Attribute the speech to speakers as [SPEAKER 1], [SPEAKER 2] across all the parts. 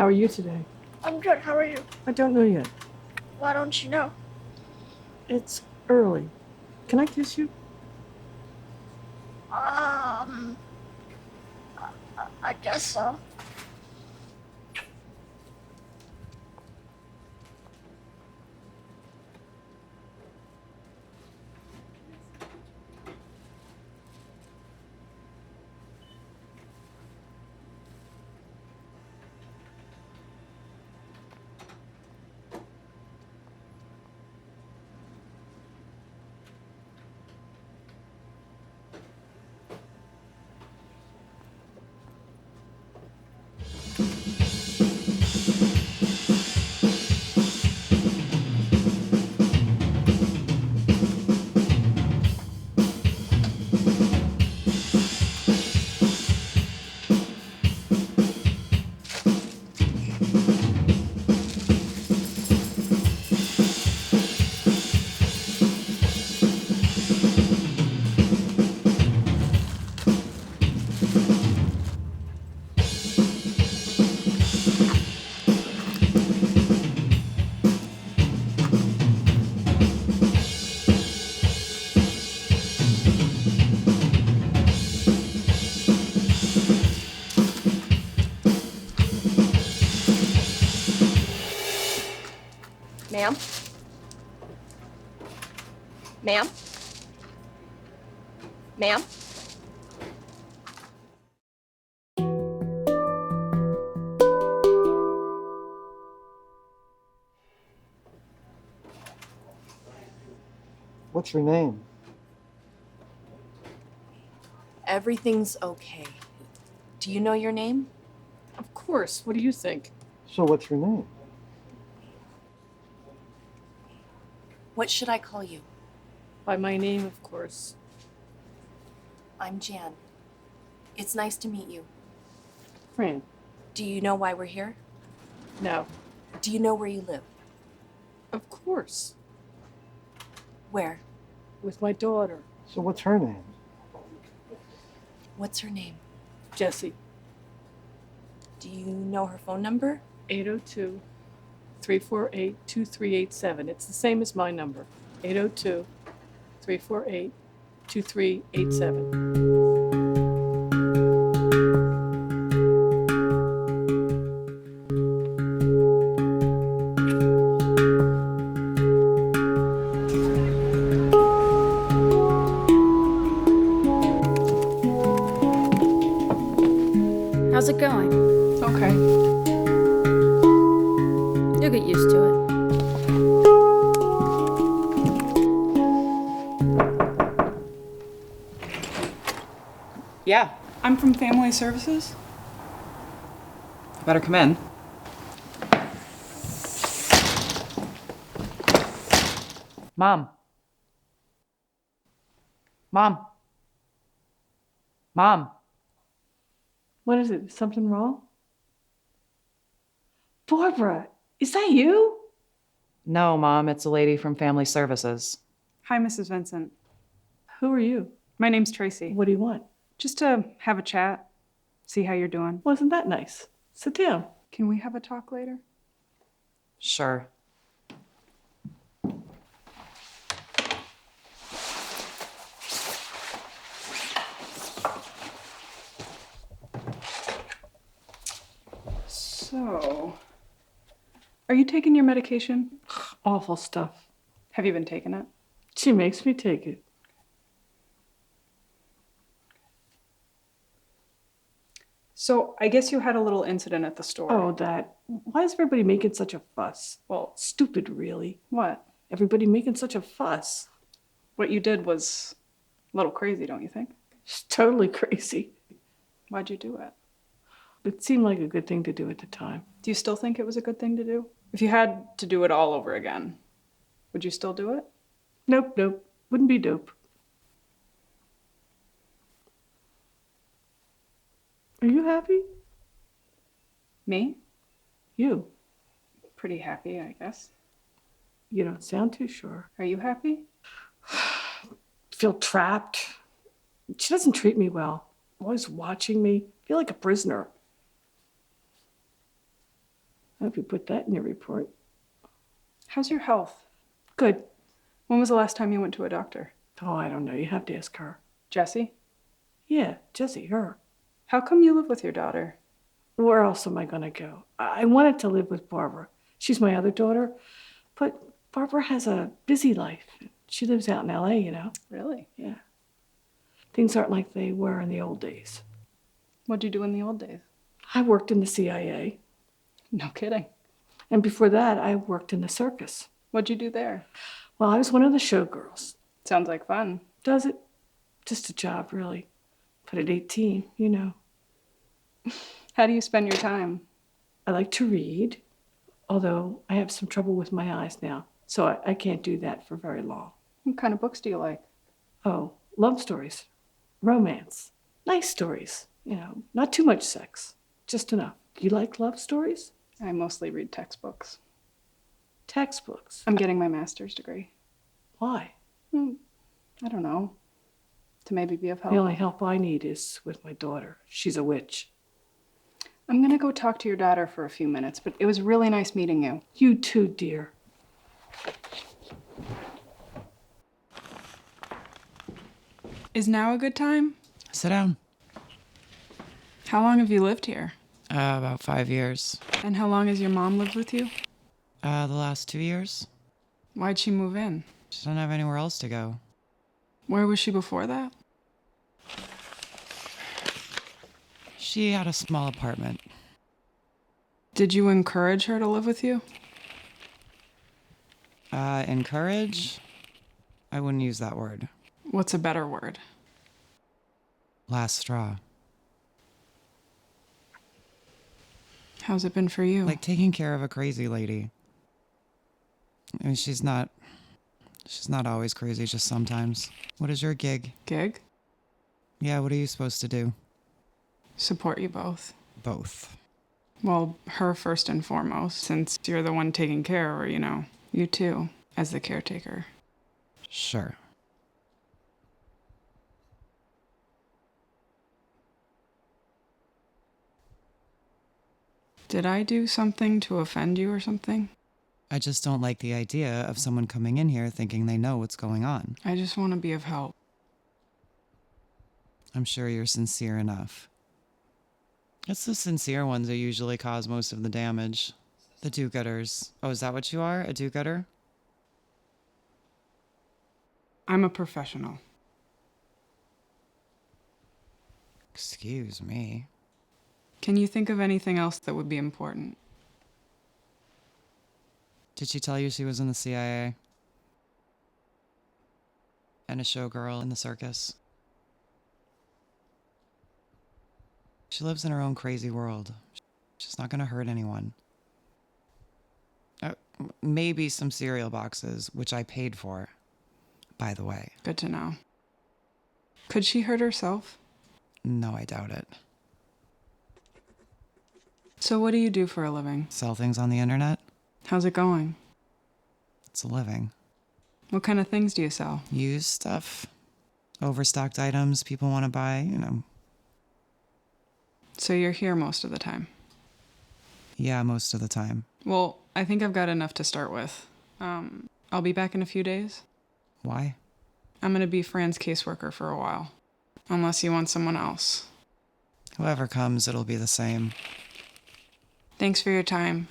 [SPEAKER 1] How are you today?
[SPEAKER 2] I'm good. How are you?
[SPEAKER 1] I don't know yet.
[SPEAKER 2] Why don't you know?
[SPEAKER 1] It's early. Can I kiss you?
[SPEAKER 2] I guess so.
[SPEAKER 3] Ma'am? Ma'am? Ma'am?
[SPEAKER 4] What's your name?
[SPEAKER 3] Everything's okay. Do you know your name?
[SPEAKER 1] Of course. What do you think?
[SPEAKER 4] So what's your name?
[SPEAKER 3] What should I call you?
[SPEAKER 1] By my name, of course.
[SPEAKER 3] I'm Jan. It's nice to meet you.
[SPEAKER 1] Fran.
[SPEAKER 3] Do you know why we're here?
[SPEAKER 1] No.
[SPEAKER 3] Do you know where you live?
[SPEAKER 1] Of course.
[SPEAKER 3] Where?
[SPEAKER 1] With my daughter,
[SPEAKER 4] So what's her name?
[SPEAKER 3] What's her name?
[SPEAKER 1] Jessie.
[SPEAKER 3] Do you know her phone number?
[SPEAKER 1] 802-348-2387. It's the same as my number. 802-348-2387.
[SPEAKER 5] How's it going?
[SPEAKER 1] Okay.
[SPEAKER 5] You'll get used to it.
[SPEAKER 6] Yeah, I'm from Family Services. Better come in. Mom. Mom. Mom.
[SPEAKER 1] What is it? Is something wrong? Barbara, is that you?
[SPEAKER 6] No, Mom, it's a lady from Family Services.
[SPEAKER 7] Hi, Mrs. Vincent.
[SPEAKER 1] Who are you?
[SPEAKER 7] My name's Tracy.
[SPEAKER 1] What do you want?
[SPEAKER 7] Just to have a chat, see how you're doing.
[SPEAKER 1] Wasn't that nice? Sit down.
[SPEAKER 7] Can we have a talk later?
[SPEAKER 6] Sure.
[SPEAKER 7] So, are you taking your medication?
[SPEAKER 1] Awful stuff.
[SPEAKER 7] Have you been taking it?
[SPEAKER 1] She makes me take it.
[SPEAKER 7] So, I guess you had a little incident at the store.
[SPEAKER 1] Oh, that. Why is everybody making such a fuss?
[SPEAKER 7] Well,
[SPEAKER 1] Stupid, really.
[SPEAKER 7] what?
[SPEAKER 1] Everybody making such a fuss.
[SPEAKER 7] What you did was a little crazy, don't you think?
[SPEAKER 1] It's totally crazy.
[SPEAKER 7] Why'd you do it?
[SPEAKER 1] It seemed like a good thing to do at the time.
[SPEAKER 7] Do you still think it was a good thing to do? If you had to do it all over again, would you still do it?
[SPEAKER 1] Nope. Wouldn't be dope. Are you happy?
[SPEAKER 7] Me?
[SPEAKER 1] You.
[SPEAKER 7] Pretty happy, I guess.
[SPEAKER 1] You don't sound too sure.
[SPEAKER 7] Are you happy?
[SPEAKER 1] Feel trapped. She doesn't treat me well. Always watching me. Feel like a prisoner. I hope you put that in your report.
[SPEAKER 7] How's your health?
[SPEAKER 1] Good.
[SPEAKER 7] When was the last time you went to a doctor?
[SPEAKER 1] Oh, I don't know. You have to ask her.
[SPEAKER 7] Jessie?
[SPEAKER 1] Yeah, Jessie, her.
[SPEAKER 7] How come you live with your daughter?
[SPEAKER 1] Where else am I going to go? I wanted to live with Barbara. She's my other daughter. But Barbara has a busy life. She lives out in LA, you know.
[SPEAKER 7] Really?
[SPEAKER 1] Yeah. Things aren't like they were in the old days.
[SPEAKER 7] What'd you do in the old days?
[SPEAKER 1] I worked in the CIA.
[SPEAKER 7] No kidding.
[SPEAKER 1] And before that, I worked in the circus.
[SPEAKER 7] What'd you do there?
[SPEAKER 1] Well, I was one of the showgirls.
[SPEAKER 7] Sounds like fun.
[SPEAKER 1] Does it? Just a job, really. But at 18, you know.
[SPEAKER 7] How do you spend your time?
[SPEAKER 1] I like to read, although I have some trouble with my eyes now, so I can't do that for very long.
[SPEAKER 7] What kind of books do you like?
[SPEAKER 1] Oh, love stories, romance, nice stories, you know, not too much sex, just enough. Do you like love stories?
[SPEAKER 7] I mostly read textbooks.
[SPEAKER 1] Textbooks.
[SPEAKER 7] I'm getting my master's degree.
[SPEAKER 1] Why?
[SPEAKER 7] I don't know. To maybe be of help.
[SPEAKER 1] The only help I need is with my daughter. She's a witch.
[SPEAKER 7] I'm gonna go talk to your daughter for a few minutes, but it was really nice meeting you.
[SPEAKER 1] You too, dear.
[SPEAKER 7] Is now a good time?
[SPEAKER 8] Sit down.
[SPEAKER 7] How long have you lived here?
[SPEAKER 8] About 5 years.
[SPEAKER 7] And how long has your mom lived with you?
[SPEAKER 8] The last 2 years.
[SPEAKER 7] Why'd she move in?
[SPEAKER 8] She doesn't have anywhere else to go.
[SPEAKER 7] Where was she before that?
[SPEAKER 8] She had a small apartment.
[SPEAKER 7] Did you encourage her to live with you?
[SPEAKER 8] Encourage? I wouldn't use that word.
[SPEAKER 7] What's a better word?
[SPEAKER 8] Last straw.
[SPEAKER 7] How's it been for you?
[SPEAKER 8] Like taking care of a crazy lady. I mean, she's not always crazy, just sometimes. What is your gig?
[SPEAKER 7] Gig?
[SPEAKER 8] Yeah, what are you supposed to do?
[SPEAKER 7] Support you both.
[SPEAKER 8] Both.
[SPEAKER 7] Well, her first and foremost, since you're the one taking care of her, you know. You too, as the caretaker.
[SPEAKER 8] Sure.
[SPEAKER 7] Did I do something to offend you or something?
[SPEAKER 8] I just don't like the idea of someone coming in here thinking they know what's going on.
[SPEAKER 7] I just want to be of help.
[SPEAKER 8] I'm sure you're sincere enough. It's the sincere ones that usually cause most of the damage. The do-gooders. Oh, is that what you are? A do-gooder?
[SPEAKER 7] I'm a professional.
[SPEAKER 8] Excuse me.
[SPEAKER 7] Can you think of anything else that would be important?
[SPEAKER 8] Did she tell you she was in the CIA? And a showgirl in the circus? She lives in her own crazy world. She's not gonna hurt anyone. Maybe some cereal boxes, which I paid for, by the way.
[SPEAKER 7] Good to know. Could she hurt herself?
[SPEAKER 8] No, I doubt it.
[SPEAKER 7] So what do you do for a living?
[SPEAKER 8] Sell things on the internet?
[SPEAKER 7] How's it going?
[SPEAKER 8] It's a living.
[SPEAKER 7] What kind of things do you sell?
[SPEAKER 8] Used stuff. Overstocked items people want to buy, you know.
[SPEAKER 7] So you're here most of the time?
[SPEAKER 8] Yeah, most of the time.
[SPEAKER 7] Well, I think I've got enough to start with. I'll be back in a few days.
[SPEAKER 8] Why?
[SPEAKER 7] I'm gonna be Fran's caseworker for a while. Unless you want someone else.
[SPEAKER 8] Whoever comes, it'll be the same.
[SPEAKER 7] Thanks for your time.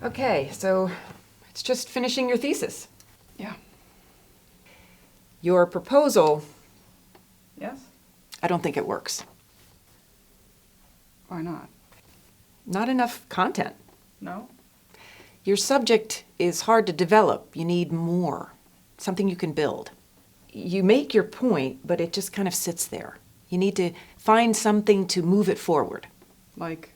[SPEAKER 9] Okay, so it's just finishing your thesis.
[SPEAKER 7] Yeah.
[SPEAKER 9] Your proposal,
[SPEAKER 7] Yes?
[SPEAKER 9] I don't think it works.
[SPEAKER 7] Why not?
[SPEAKER 9] Not enough content.
[SPEAKER 7] No?
[SPEAKER 9] Your subject is hard to develop. You need more, something you can build. You make your point, but it just kind of sits there. You need to find something to move it forward.
[SPEAKER 7] Like?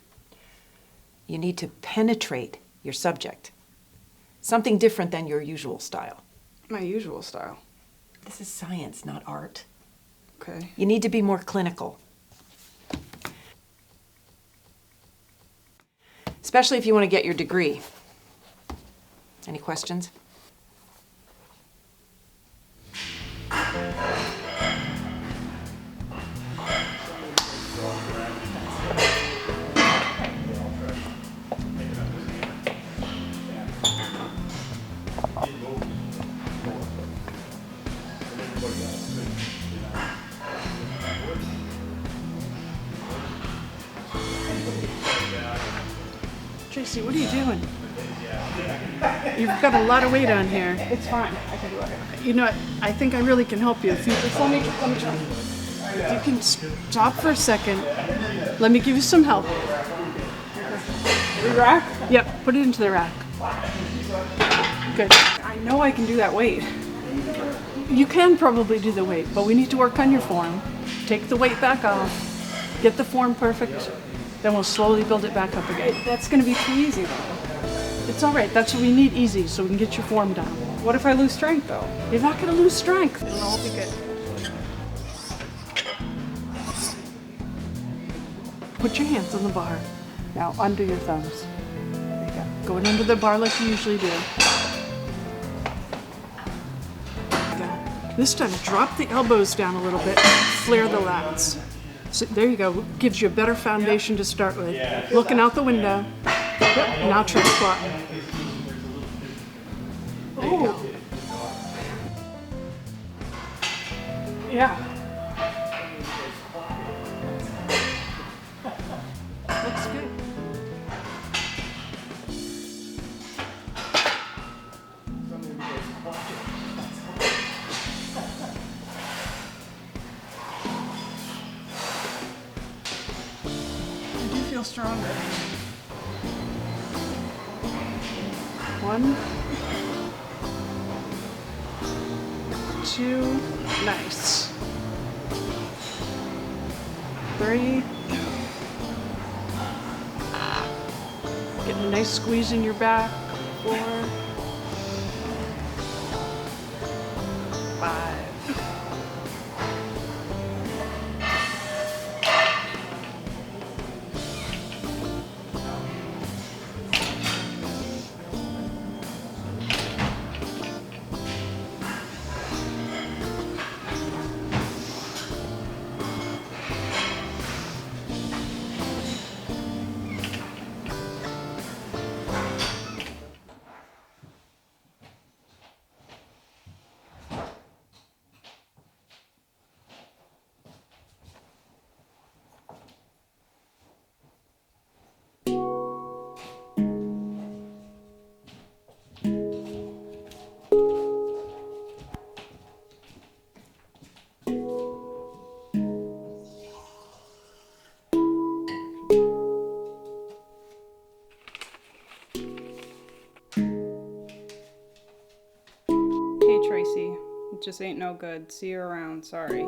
[SPEAKER 9] You need to penetrate your subject. Something different than your usual style.
[SPEAKER 7] My usual style.
[SPEAKER 9] This is science, not art.
[SPEAKER 7] Okay.
[SPEAKER 9] You need to be more clinical. Especially if you want to get your degree. Any questions?
[SPEAKER 1] Tracy, what are you doing? You've got a lot of weight on here. It's fine. I can do it. You know, I think I really can help you. If you just let me try. If you can stop for a second, let me give you some help. The rack? Yep, put it into the rack. Good.
[SPEAKER 7] I know I can do that weight.
[SPEAKER 1] You can probably do the weight, but we need to work on your form. Take the weight back off, get the form perfect, then we'll slowly build it back up again.
[SPEAKER 7] That's gonna be too easy though.
[SPEAKER 1] It's all right. That's what we need, easy, so we can get your form down.
[SPEAKER 7] What if I lose strength though?
[SPEAKER 1] You're not going to lose strength.
[SPEAKER 7] It'll all be good.
[SPEAKER 1] Put your hands on the bar. Now under your thumbs. There you go. Going under the bar like you usually do. This time, drop the elbows down a little bit, flare the lats. So there you go. Gives you a better foundation to start with. Looking out the window. Yep. Now try squat. Oh. Yeah. Looks good.
[SPEAKER 7] I do feel stronger.
[SPEAKER 1] 1, 2, nice. 3. Getting a nice squeeze in your back. 4, 5.
[SPEAKER 7] Hey Tracy, it just ain't no good. See you around, sorry.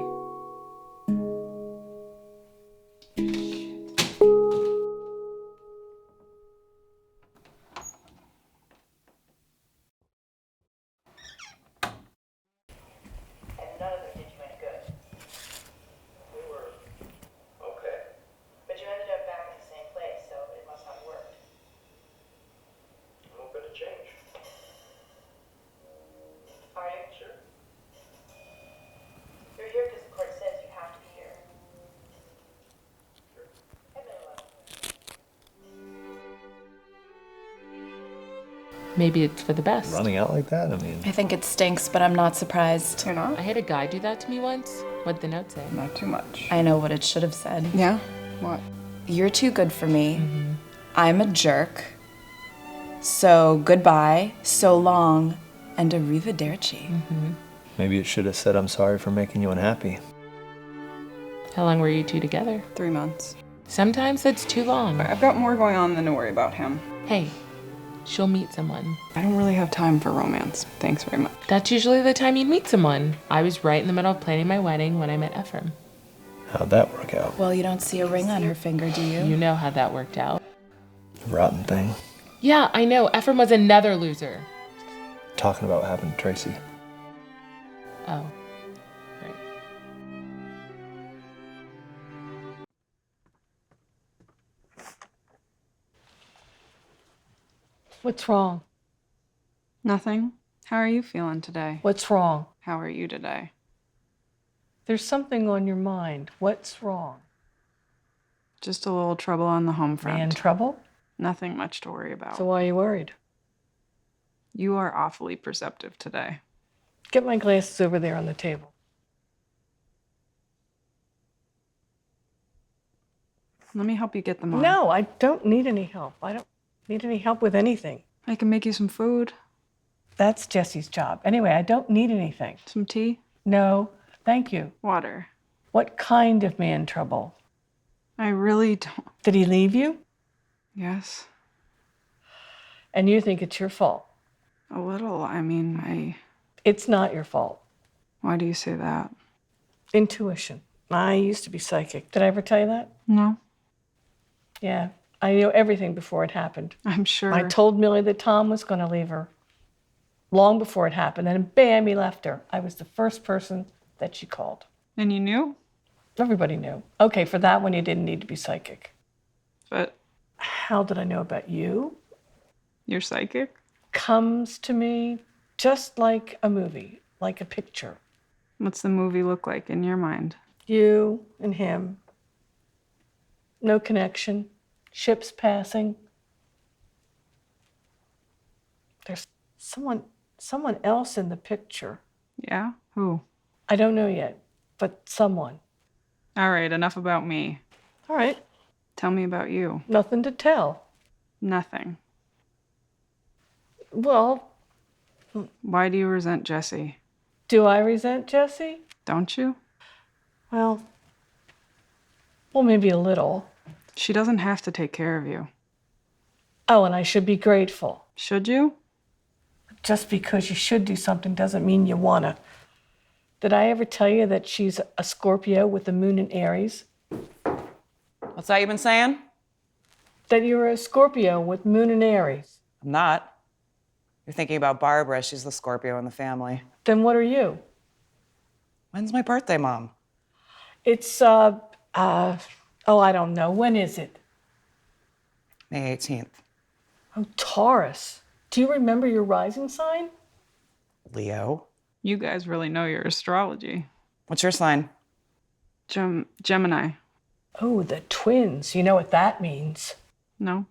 [SPEAKER 10] Maybe it's for the best.
[SPEAKER 11] Running out like that? I mean,
[SPEAKER 3] I think it stinks, but I'm not surprised.
[SPEAKER 7] You're not?
[SPEAKER 10] I had a guy do that to me once. What'd the note say?
[SPEAKER 7] Not too much.
[SPEAKER 3] I know what it should have said.
[SPEAKER 7] Yeah? What?
[SPEAKER 3] You're too good for me. I'm a jerk. So goodbye, so long, and arrivederci.
[SPEAKER 11] maybe it should have said, I'm sorry for making you unhappy.
[SPEAKER 10] How long were you two together?
[SPEAKER 7] 3 months.
[SPEAKER 10] Sometimes that's too long.
[SPEAKER 7] I've got more going on than to worry about him.
[SPEAKER 10] Hey, she'll meet someone.
[SPEAKER 7] I don't really have time for romance. Thanks very much.
[SPEAKER 10] That's usually the time you meet someone. I was right in the middle of planning my wedding when I met Ephraim.
[SPEAKER 11] How'd that work out?
[SPEAKER 3] Well, you don't see a ring on her finger, do you?
[SPEAKER 10] You know how that worked out.
[SPEAKER 11] Rotten thing.
[SPEAKER 10] Yeah, I know. Ephraim was another loser.
[SPEAKER 11] Talking about having Tracy.
[SPEAKER 10] Oh, right.
[SPEAKER 1] What's wrong?
[SPEAKER 7] Nothing. How are you feeling today?
[SPEAKER 1] What's wrong?
[SPEAKER 7] How are you today?
[SPEAKER 1] There's something on your mind. What's wrong?
[SPEAKER 7] Just a little trouble on the home front.
[SPEAKER 1] In trouble?
[SPEAKER 7] Nothing much to worry about.
[SPEAKER 1] So why are you worried?
[SPEAKER 7] You are awfully perceptive today.
[SPEAKER 1] Get my glasses over there on the table.
[SPEAKER 7] Let me help you get them on.
[SPEAKER 1] No, I don't need any help. I don't.
[SPEAKER 12] Need any help with anything?
[SPEAKER 7] I can make you some food.
[SPEAKER 12] That's Jesse's job. Anyway, I don't need anything.
[SPEAKER 7] Some tea?
[SPEAKER 12] No, thank you.
[SPEAKER 7] Water.
[SPEAKER 12] What kind of man trouble?
[SPEAKER 7] I really don't.
[SPEAKER 12] Did he leave you?
[SPEAKER 7] Yes.
[SPEAKER 12] And you think it's your fault?
[SPEAKER 7] A little. I mean,
[SPEAKER 12] It's not your fault.
[SPEAKER 7] Why do you say that?
[SPEAKER 12] Intuition. I used to be psychic. Did I ever tell you that?
[SPEAKER 7] No.
[SPEAKER 12] Yeah. I knew everything before it happened.
[SPEAKER 7] I'm sure.
[SPEAKER 12] I told Millie that Tom was going to leave her long before it happened. And bam, he left her. I was the first person that she called.
[SPEAKER 7] And you knew?
[SPEAKER 12] Everybody knew. Okay, for that one, you didn't need to be psychic.
[SPEAKER 7] But
[SPEAKER 12] how did I know about you?
[SPEAKER 7] You're psychic?
[SPEAKER 12] Comes to me just like a movie, like a picture.
[SPEAKER 7] What's the movie look like in your mind?
[SPEAKER 12] You and him. No connection. Ships passing. There's someone else in the picture.
[SPEAKER 7] Yeah? Who?
[SPEAKER 12] I don't know yet, but someone.
[SPEAKER 7] All right, enough about me.
[SPEAKER 12] All right.
[SPEAKER 7] Tell me about you.
[SPEAKER 12] Nothing to tell.
[SPEAKER 7] Nothing.
[SPEAKER 12] Well,
[SPEAKER 7] why do you resent Jessie?
[SPEAKER 12] Do I resent Jessie?
[SPEAKER 7] Don't you?
[SPEAKER 12] Well, maybe a little.
[SPEAKER 7] She doesn't have to take care of you.
[SPEAKER 12] Oh, and I should be grateful.
[SPEAKER 7] Should you?
[SPEAKER 12] Just because you should do something doesn't mean you wanna. Did I ever tell you that she's a Scorpio with the moon in Aries?
[SPEAKER 6] What's that you've been saying?
[SPEAKER 12] That you're a Scorpio with moon in Aries.
[SPEAKER 6] I'm not. You're thinking about Barbara. She's the Scorpio in the family.
[SPEAKER 12] Then what are you?
[SPEAKER 6] When's my birthday, Mom?
[SPEAKER 12] It's, I don't know. When is it?
[SPEAKER 6] May 18th.
[SPEAKER 12] Oh, Taurus. Do you remember your rising sign?
[SPEAKER 6] Leo.
[SPEAKER 7] You guys really know your astrology.
[SPEAKER 6] What's your sign?
[SPEAKER 7] Gemini.
[SPEAKER 12] Oh, the twins. You know what that means?
[SPEAKER 7] No.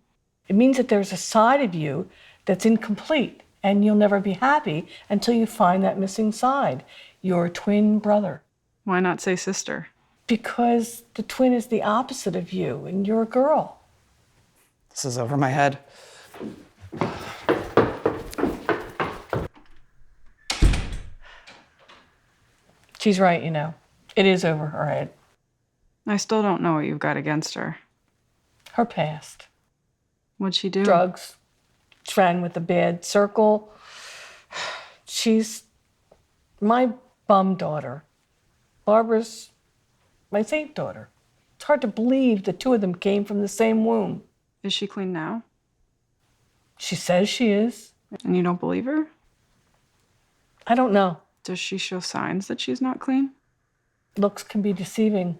[SPEAKER 12] It means that there's a side of you that's incomplete, and you'll never be happy until you find that missing side, your twin brother.
[SPEAKER 7] Why not say sister?
[SPEAKER 12] Because the twin is the opposite of you, and you're a girl.
[SPEAKER 6] This is over my head.
[SPEAKER 12] She's right, you know. It is over her head.
[SPEAKER 7] I still don't know what you've got against her.
[SPEAKER 12] Her past.
[SPEAKER 7] What'd she do?
[SPEAKER 12] Drugs. She ran with the bad circle. She's my bum daughter. Barbara's my saint daughter. It's hard to believe the two of them came from the same womb.
[SPEAKER 7] Is she clean now?
[SPEAKER 12] She says she is.
[SPEAKER 7] And you don't believe her?
[SPEAKER 12] I don't know.
[SPEAKER 7] Does she show signs that she's not clean?
[SPEAKER 12] Looks can be deceiving.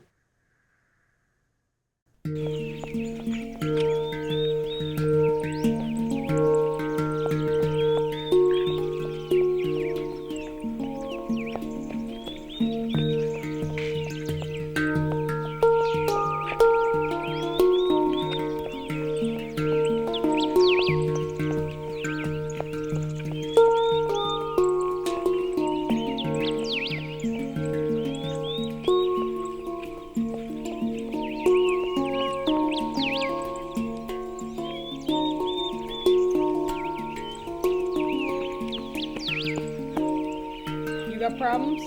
[SPEAKER 1] You got problems?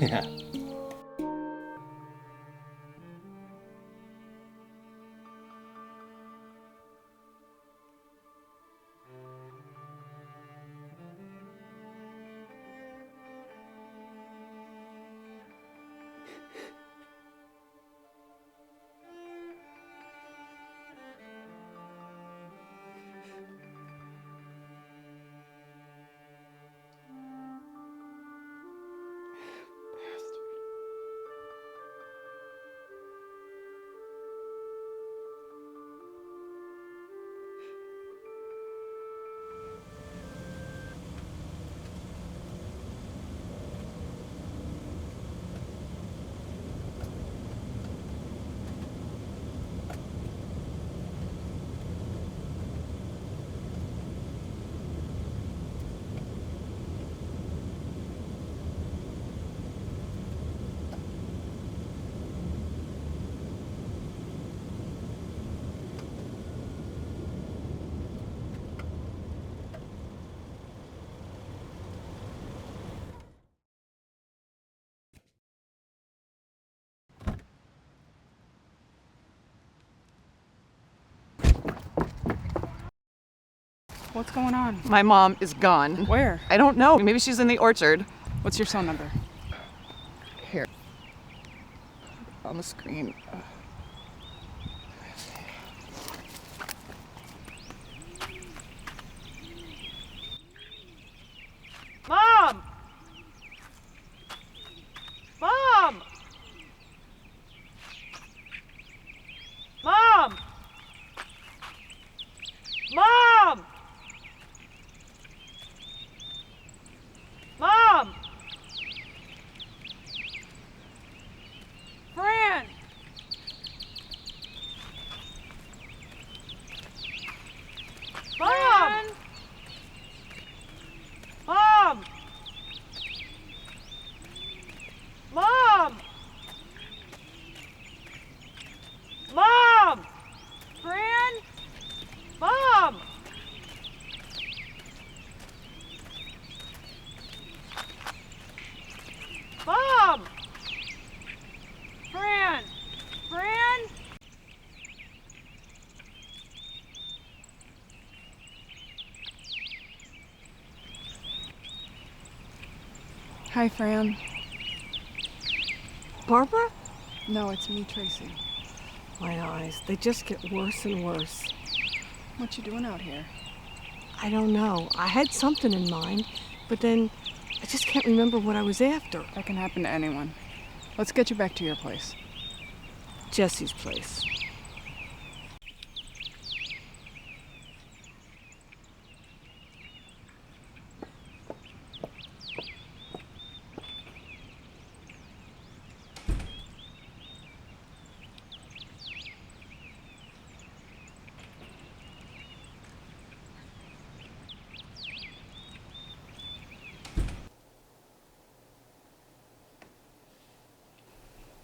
[SPEAKER 11] Yeah.
[SPEAKER 7] What's going on?
[SPEAKER 6] My mom is gone.
[SPEAKER 7] Where?
[SPEAKER 6] I don't know. Maybe she's in the orchard.
[SPEAKER 7] What's your cell number?
[SPEAKER 6] Here. On the screen. Mom! Mom! Mom! Mom! Mom! Fran! Mom! Mom! Mom! Mom! Fran? Mom! Mom! Fran! Fran?
[SPEAKER 7] Hi, Fran.
[SPEAKER 12] Barbara?
[SPEAKER 7] No, it's me, Tracy.
[SPEAKER 12] My eyes, they just get worse and worse.
[SPEAKER 7] What you doing out here?
[SPEAKER 12] I don't know. I had something in mind, but then I just can't remember what I was after.
[SPEAKER 7] That can happen to anyone. Let's get you back to your place.
[SPEAKER 12] Jesse's place.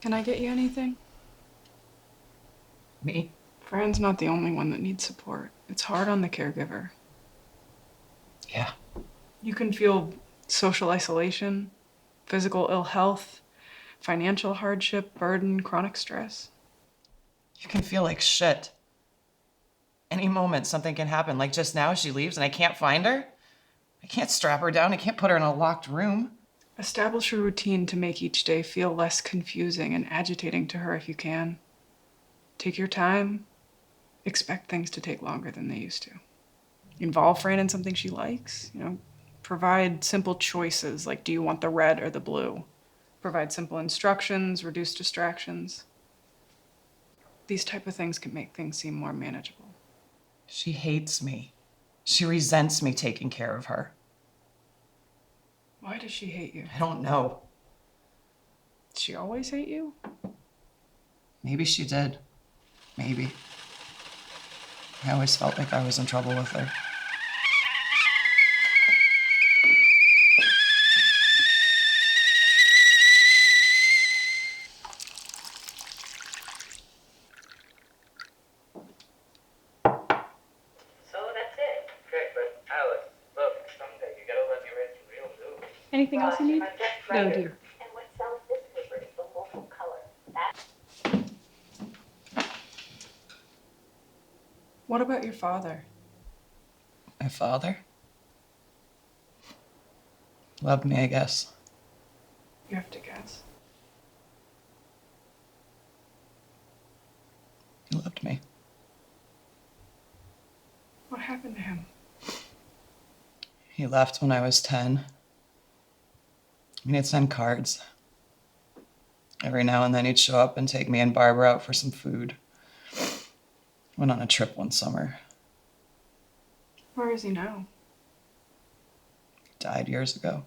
[SPEAKER 7] Can I get you anything?
[SPEAKER 6] Me?
[SPEAKER 7] Fran's not the only one that needs support. It's hard on the caregiver.
[SPEAKER 6] Yeah.
[SPEAKER 7] You can feel social isolation, physical ill health, financial hardship, burden, chronic stress.
[SPEAKER 6] You can feel like shit. Any moment, something can happen. Like just now, she leaves and I can't find her. I can't strap her down. I can't put her in a locked room.
[SPEAKER 7] Establish a routine to make each day feel less confusing and agitating to her if you can. Take your time. Expect things to take longer than they used to. Involve Fran in something she likes. Provide simple choices like, do you want the red or the blue? Provide simple instructions, reduce distractions. These type of things can make things seem more manageable.
[SPEAKER 6] She hates me. She resents me taking care of her.
[SPEAKER 7] Why does she hate you?
[SPEAKER 6] I don't know.
[SPEAKER 7] Did she always hate you?
[SPEAKER 6] Maybe she did. Maybe. I always felt like I was in trouble with her.
[SPEAKER 7] Anything else you need? No, dear.
[SPEAKER 2] And what sells this paper is the local color.
[SPEAKER 7] What about your father?
[SPEAKER 6] My father? Loved me, I guess.
[SPEAKER 7] You have to guess.
[SPEAKER 6] He loved me.
[SPEAKER 7] What happened to him?
[SPEAKER 6] He left when I was 10. He'd send cards. Every now and then he'd show up and take me and Barbara out for some food. Went on a trip one summer.
[SPEAKER 7] Where is he now?
[SPEAKER 6] He died years ago.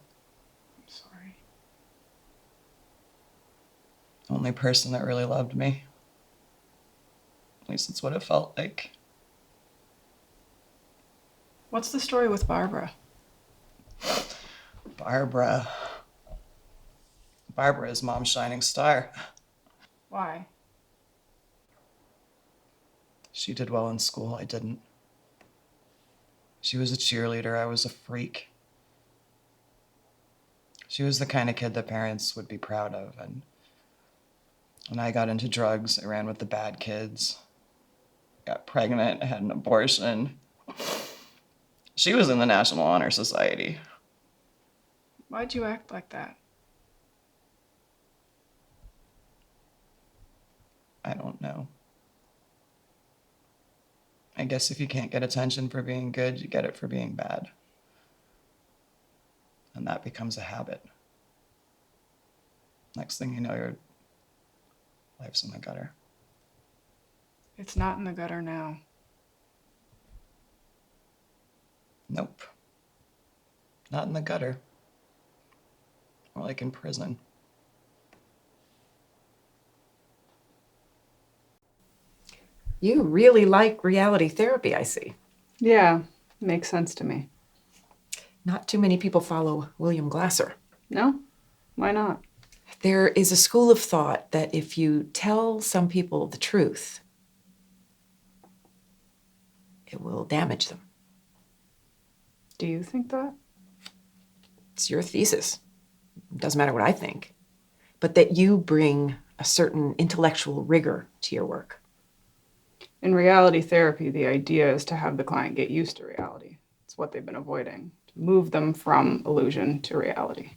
[SPEAKER 7] I'm sorry.
[SPEAKER 6] Only person that really loved me. At least that's what it felt like.
[SPEAKER 7] What's the story with Barbara?
[SPEAKER 6] Barbara is Mom's shining star.
[SPEAKER 7] Why?
[SPEAKER 6] She did well in school, I didn't. She was a cheerleader, I was a freak. She was the kind of kid that parents would be proud of, and when I got into drugs, I ran with the bad kids. Got pregnant, I had an abortion. She was in the National Honor Society.
[SPEAKER 7] Why'd you act like that?
[SPEAKER 6] I don't know. I guess if you can't get attention for being good, you get it for being bad. And that becomes a habit. Next thing you know, your life's in the gutter.
[SPEAKER 7] It's not in the gutter now.
[SPEAKER 6] Nope. Not in the gutter. More like in prison.
[SPEAKER 9] You really like reality therapy, I see.
[SPEAKER 7] Yeah, makes sense to me.
[SPEAKER 9] Not too many people follow William Glasser.
[SPEAKER 7] No? Why not?
[SPEAKER 9] There is a school of thought that if you tell some people the truth, it will damage them.
[SPEAKER 7] Do you think that?
[SPEAKER 9] It's your thesis. It doesn't matter what I think. But that you bring a certain intellectual rigor to your work.
[SPEAKER 7] In reality therapy, the idea is to have the client get used to reality. It's what they've been avoiding, to move them from illusion to reality.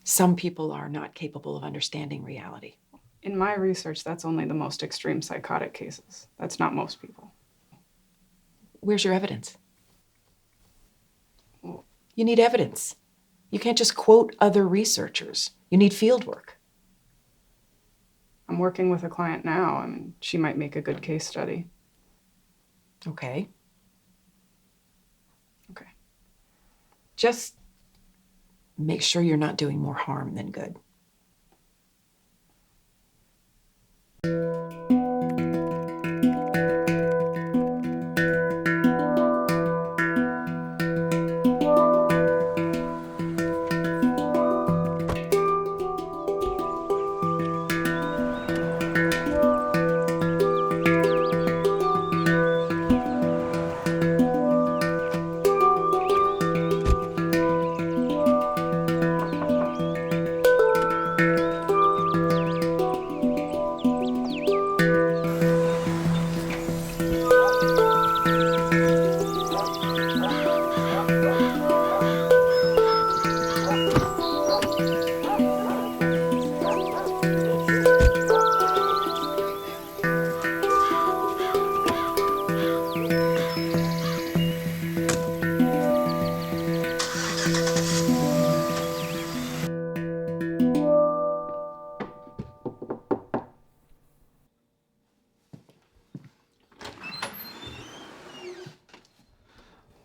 [SPEAKER 9] Some people are not capable of understanding reality.
[SPEAKER 7] In my research, that's only the most extreme psychotic cases. That's not most people.
[SPEAKER 9] Where's your evidence? You need evidence. You can't just quote other researchers. You need field work.
[SPEAKER 7] I'm working with a client now. I mean, she might make a good case study.
[SPEAKER 9] Okay.
[SPEAKER 7] Okay.
[SPEAKER 9] Just make sure you're not doing more harm than good.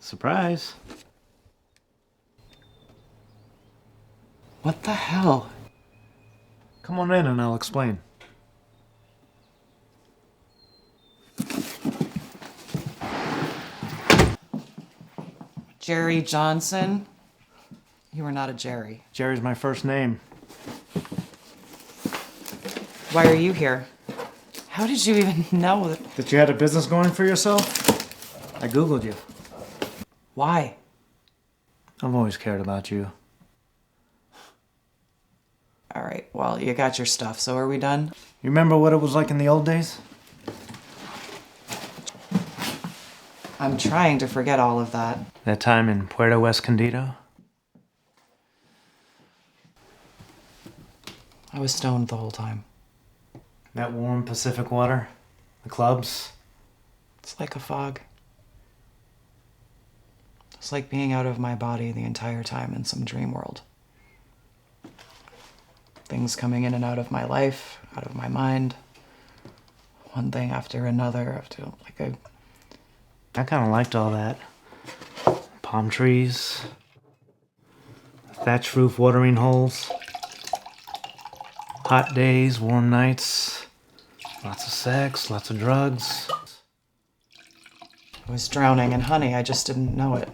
[SPEAKER 4] Surprise.
[SPEAKER 6] What the hell?
[SPEAKER 4] Come on in and I'll explain.
[SPEAKER 6] Jerry Johnson? You are not a Jerry.
[SPEAKER 4] Jerry's my first name.
[SPEAKER 6] Why are you here? How did you even know that?
[SPEAKER 4] That you had a business going for yourself? I Googled you.
[SPEAKER 6] Why?
[SPEAKER 4] I've always cared about you.
[SPEAKER 6] All right, well, you got your stuff, so are we done?
[SPEAKER 4] You remember what it was like in the old days?
[SPEAKER 6] I'm trying to forget all of that.
[SPEAKER 4] That time in Puerto Escondido?
[SPEAKER 6] I was stoned the whole time.
[SPEAKER 4] That warm Pacific water? The clubs?
[SPEAKER 6] It's like a fog. It's like being out of my body the entire time in some dream world. Things coming in and out of my life, out of my mind. One thing after another,
[SPEAKER 4] I kind of liked all that. Palm trees, thatch roof watering holes, hot days, warm nights, lots of sex, lots of drugs.
[SPEAKER 6] I was drowning in honey, I just didn't know it.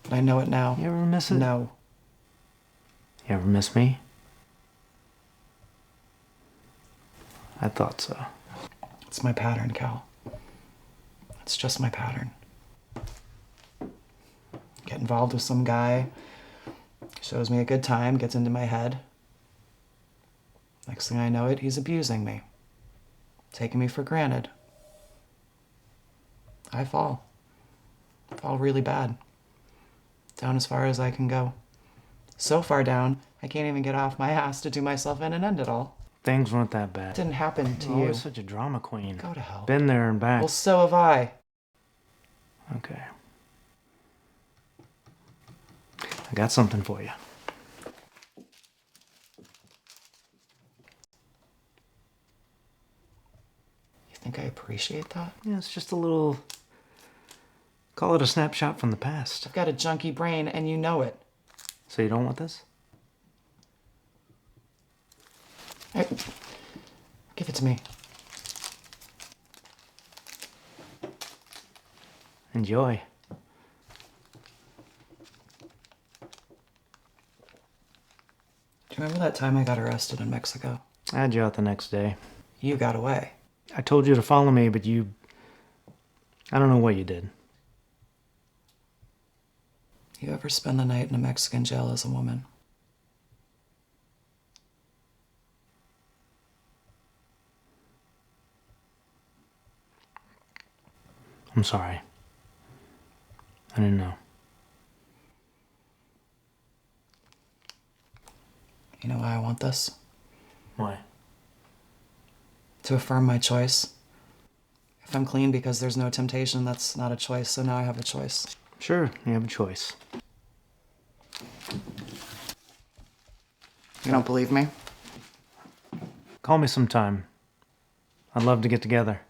[SPEAKER 6] But I know it now.
[SPEAKER 4] You ever miss it?
[SPEAKER 6] No.
[SPEAKER 4] You ever miss me? I thought so.
[SPEAKER 6] It's my pattern, Cal. It's just my pattern. Get involved with some guy, shows me a good time, gets into my head. Next thing I know it, he's abusing me, taking me for granted. I fall fall really bad. Down as far as I can go. So far down, I can't even get off my ass to do myself in and end it all.
[SPEAKER 4] Things weren't that bad.
[SPEAKER 6] It didn't happen to
[SPEAKER 4] You're
[SPEAKER 6] you.
[SPEAKER 4] always such a drama queen.
[SPEAKER 6] Go to hell.
[SPEAKER 4] Been there and back.
[SPEAKER 6] Well, so have I.
[SPEAKER 4] Okay. I got something for you.
[SPEAKER 6] You think I appreciate that?
[SPEAKER 4] Yeah, it's just a little... Call it a snapshot from the past.
[SPEAKER 6] I've got a junky brain, and you know it.
[SPEAKER 4] So you don't want this?
[SPEAKER 6] Hey, give it to me.
[SPEAKER 4] Enjoy.
[SPEAKER 6] Do you remember that time I got arrested in Mexico?
[SPEAKER 4] I had you out the next day.
[SPEAKER 6] You got away.
[SPEAKER 4] I told you to follow me, but you... I don't know what you did.
[SPEAKER 6] You ever spend the night in a Mexican jail as a woman?
[SPEAKER 4] I'm sorry. I didn't know.
[SPEAKER 6] You know why I want this?
[SPEAKER 4] Why?
[SPEAKER 6] To affirm my choice. If I'm clean because there's no temptation, that's not a choice, so now I have a choice.
[SPEAKER 4] Sure, you have a choice.
[SPEAKER 6] You don't believe me?
[SPEAKER 4] Call me sometime. I'd love to get together.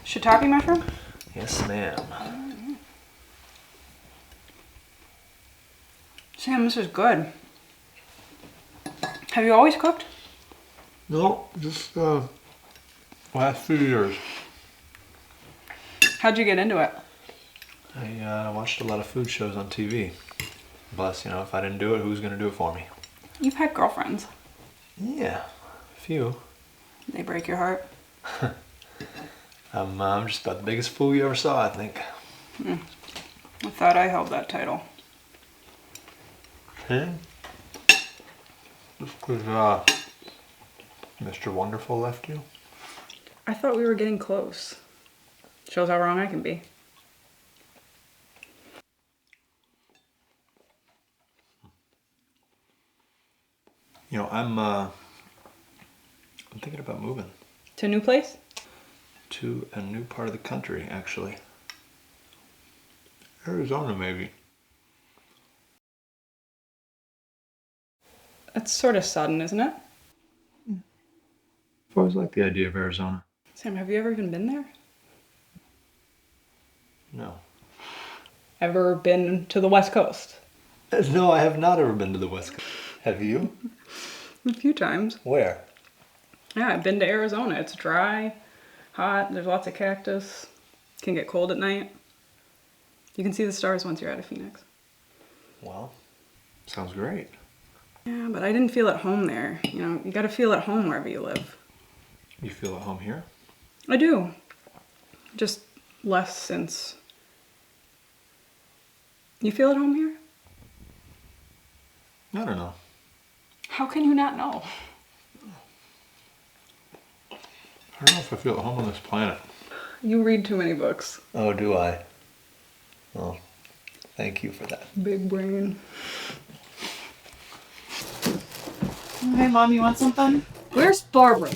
[SPEAKER 7] Shiitake mushroom?
[SPEAKER 11] Yes, ma'am.
[SPEAKER 7] Sam, this is good. Have you always cooked?
[SPEAKER 11] No, just last few years.
[SPEAKER 7] How'd you get into it?
[SPEAKER 11] I watched a lot of food shows on TV. Plus, if I didn't do it, who's gonna do it for me?
[SPEAKER 7] You've had girlfriends.
[SPEAKER 11] Yeah, a few.
[SPEAKER 7] They break your heart.
[SPEAKER 11] I'm just about the biggest fool you ever saw, I think.
[SPEAKER 7] I thought I held that title.
[SPEAKER 11] Hey? Just because, Mr. Wonderful left you?
[SPEAKER 7] I thought we were getting close. Shows how wrong I can be.
[SPEAKER 11] I'm thinking about moving.
[SPEAKER 7] To a new place?
[SPEAKER 11] To a new part of the country, actually. Arizona, maybe.
[SPEAKER 7] That's sort of sudden, isn't it?
[SPEAKER 11] I've always liked the idea of Arizona.
[SPEAKER 7] Sam, have you ever even been there?
[SPEAKER 11] No.
[SPEAKER 7] Ever been to the West Coast?
[SPEAKER 11] No, I have not ever been to the West Coast. Have you?
[SPEAKER 7] A few times.
[SPEAKER 11] Where?
[SPEAKER 7] Yeah, I've been to Arizona. It's dry, hot, there's lots of cactus. Can get cold at night. You can see the stars once you're out of Phoenix.
[SPEAKER 11] Well, sounds great.
[SPEAKER 7] Yeah, but I didn't feel at home there. You gotta feel at home wherever you live.
[SPEAKER 11] You feel at home here?
[SPEAKER 7] I do. Just less since... You feel at home here?
[SPEAKER 11] I don't know.
[SPEAKER 7] How can you not know?
[SPEAKER 11] I don't know if I feel at home on this planet.
[SPEAKER 7] You read too many books.
[SPEAKER 11] Oh, do I? Well, thank you for that.
[SPEAKER 7] Big brain.
[SPEAKER 6] Hey, Mom, you want something?
[SPEAKER 12] Where's Barbara?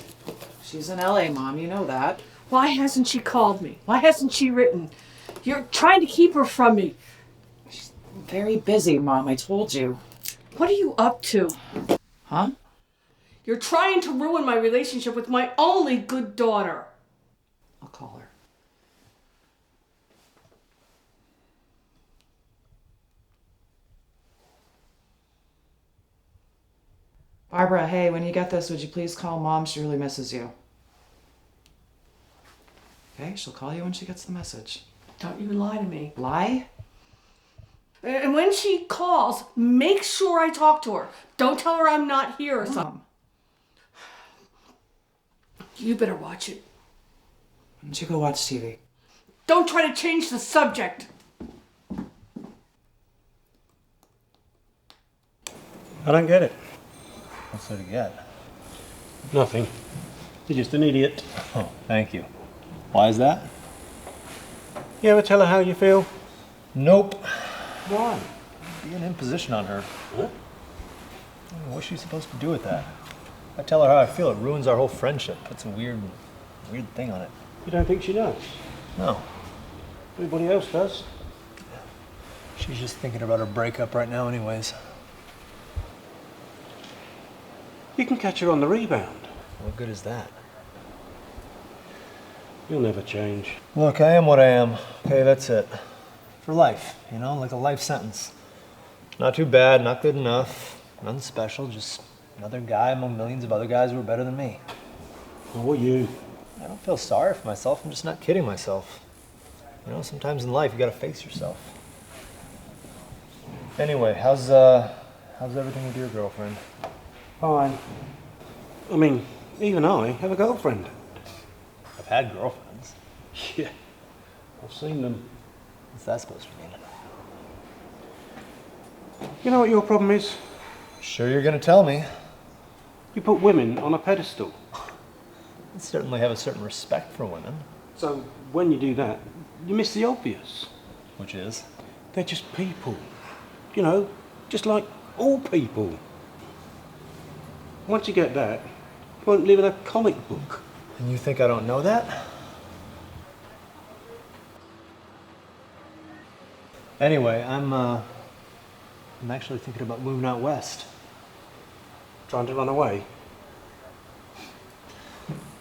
[SPEAKER 6] She's in LA, Mom, you know that.
[SPEAKER 12] Why hasn't she called me? Why hasn't she written? You're trying to keep her from me.
[SPEAKER 6] She's very busy, Mom, I told you.
[SPEAKER 12] What are you up to?
[SPEAKER 6] Huh?
[SPEAKER 12] You're trying to ruin my relationship with my only good daughter.
[SPEAKER 6] I'll call her. Barbara, hey, when you get this, would you please call Mom? She really misses you. Okay, she'll call you when she gets the message.
[SPEAKER 12] Don't you lie to me.
[SPEAKER 6] Lie?
[SPEAKER 12] And when she calls, make sure I talk to her. Don't tell her I'm not here or something. You better watch it.
[SPEAKER 6] Why don't you go watch TV?
[SPEAKER 12] Don't try to change the subject.
[SPEAKER 13] I don't get it.
[SPEAKER 11] What's there to get?
[SPEAKER 13] Nothing. You're just an idiot.
[SPEAKER 11] Oh, thank you. Why is that?
[SPEAKER 13] You ever tell her how you feel?
[SPEAKER 11] Nope.
[SPEAKER 13] Why?
[SPEAKER 11] Be an imposition on her.
[SPEAKER 13] Huh?
[SPEAKER 11] What's she supposed to do with that? If I tell her how I feel, it ruins our whole friendship. Puts a weird thing on it.
[SPEAKER 13] You don't think she knows?
[SPEAKER 11] No.
[SPEAKER 13] Everybody else does.
[SPEAKER 11] She's just thinking about her breakup right now anyways.
[SPEAKER 13] You can catch her on the rebound.
[SPEAKER 11] What good is that?
[SPEAKER 13] You'll never change.
[SPEAKER 11] Look, I am what I am. Okay, that's it. For life, you know, like a life sentence. Not too bad, not good enough, nothing special, just another guy among millions of other guys who are better than me.
[SPEAKER 13] Or you.
[SPEAKER 11] I don't feel sorry for myself, I'm just not kidding myself. You know, sometimes in life you gotta face yourself. Anyway, how's everything with your girlfriend?
[SPEAKER 13] Fine. I mean, even I have a girlfriend.
[SPEAKER 11] I've had girlfriends.
[SPEAKER 13] Yeah. I've seen them.
[SPEAKER 11] What's that supposed to mean?
[SPEAKER 13] You know what your problem is?
[SPEAKER 11] Sure you're gonna tell me.
[SPEAKER 13] You put women on a pedestal.
[SPEAKER 11] I certainly have a certain respect for women.
[SPEAKER 13] So when you do that, you miss the obvious.
[SPEAKER 11] Which is?
[SPEAKER 13] They're just people. You know, just like all people. Once you get that, you won't live in a comic book.
[SPEAKER 11] And you think I don't know that? Anyway, I'm actually thinking about moving out west.
[SPEAKER 13] Trying to run away.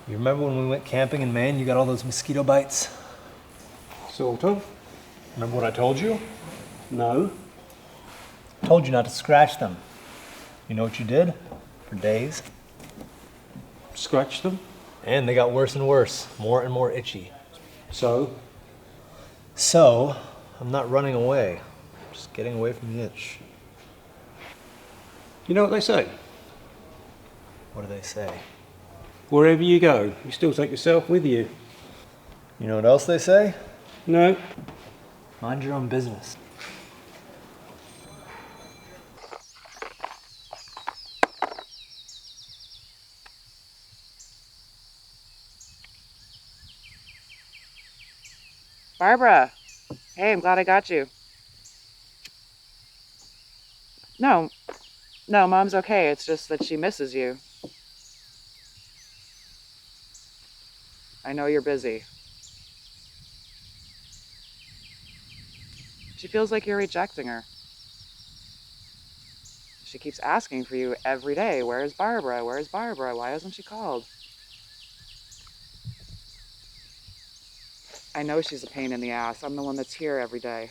[SPEAKER 11] You remember when we went camping in Maine, you got all those mosquito bites?
[SPEAKER 13] Sort of.
[SPEAKER 11] Remember what I told you?
[SPEAKER 13] No.
[SPEAKER 11] I told you not to scratch them. You know what you did? For days.
[SPEAKER 13] Scratch them?
[SPEAKER 11] And they got worse and worse, more and more itchy.
[SPEAKER 13] So,
[SPEAKER 11] I'm not running away. I'm just getting away from the itch.
[SPEAKER 13] you know what they say?
[SPEAKER 11] What do they say?
[SPEAKER 13] Wherever you go, you still take yourself with you.
[SPEAKER 11] You know what else they say?
[SPEAKER 13] No.
[SPEAKER 11] Mind your own business.
[SPEAKER 6] Barbara, hey, I'm glad I got you. No, Mom's okay. It's just that she misses you. I know you're busy. She feels like you're rejecting her. She keeps asking for you every day. Where's Barbara? Where's Barbara? Why hasn't she called? I know she's a pain in the ass. I'm the one that's here every day.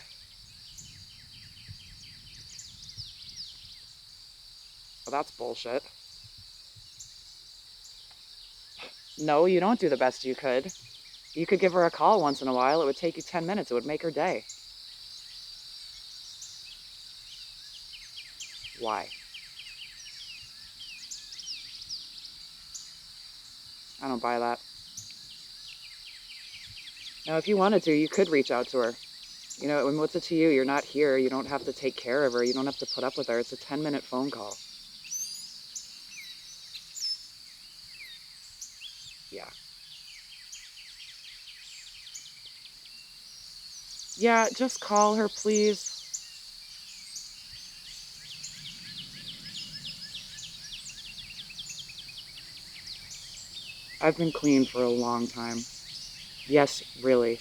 [SPEAKER 6] Well, that's bullshit. No, you don't do the best you could. You could give her a call once in a while. It would take you 10 minutes. It would make her day. Why? I don't buy that. Now, if you wanted to, you could reach out to her. You know, and what's it to you? You're not here. You don't have to take care of her. You don't have to put up with her. It's a 10-minute phone call. Yeah. Yeah, just call her, please. I've been clean for a long time. Yes, really.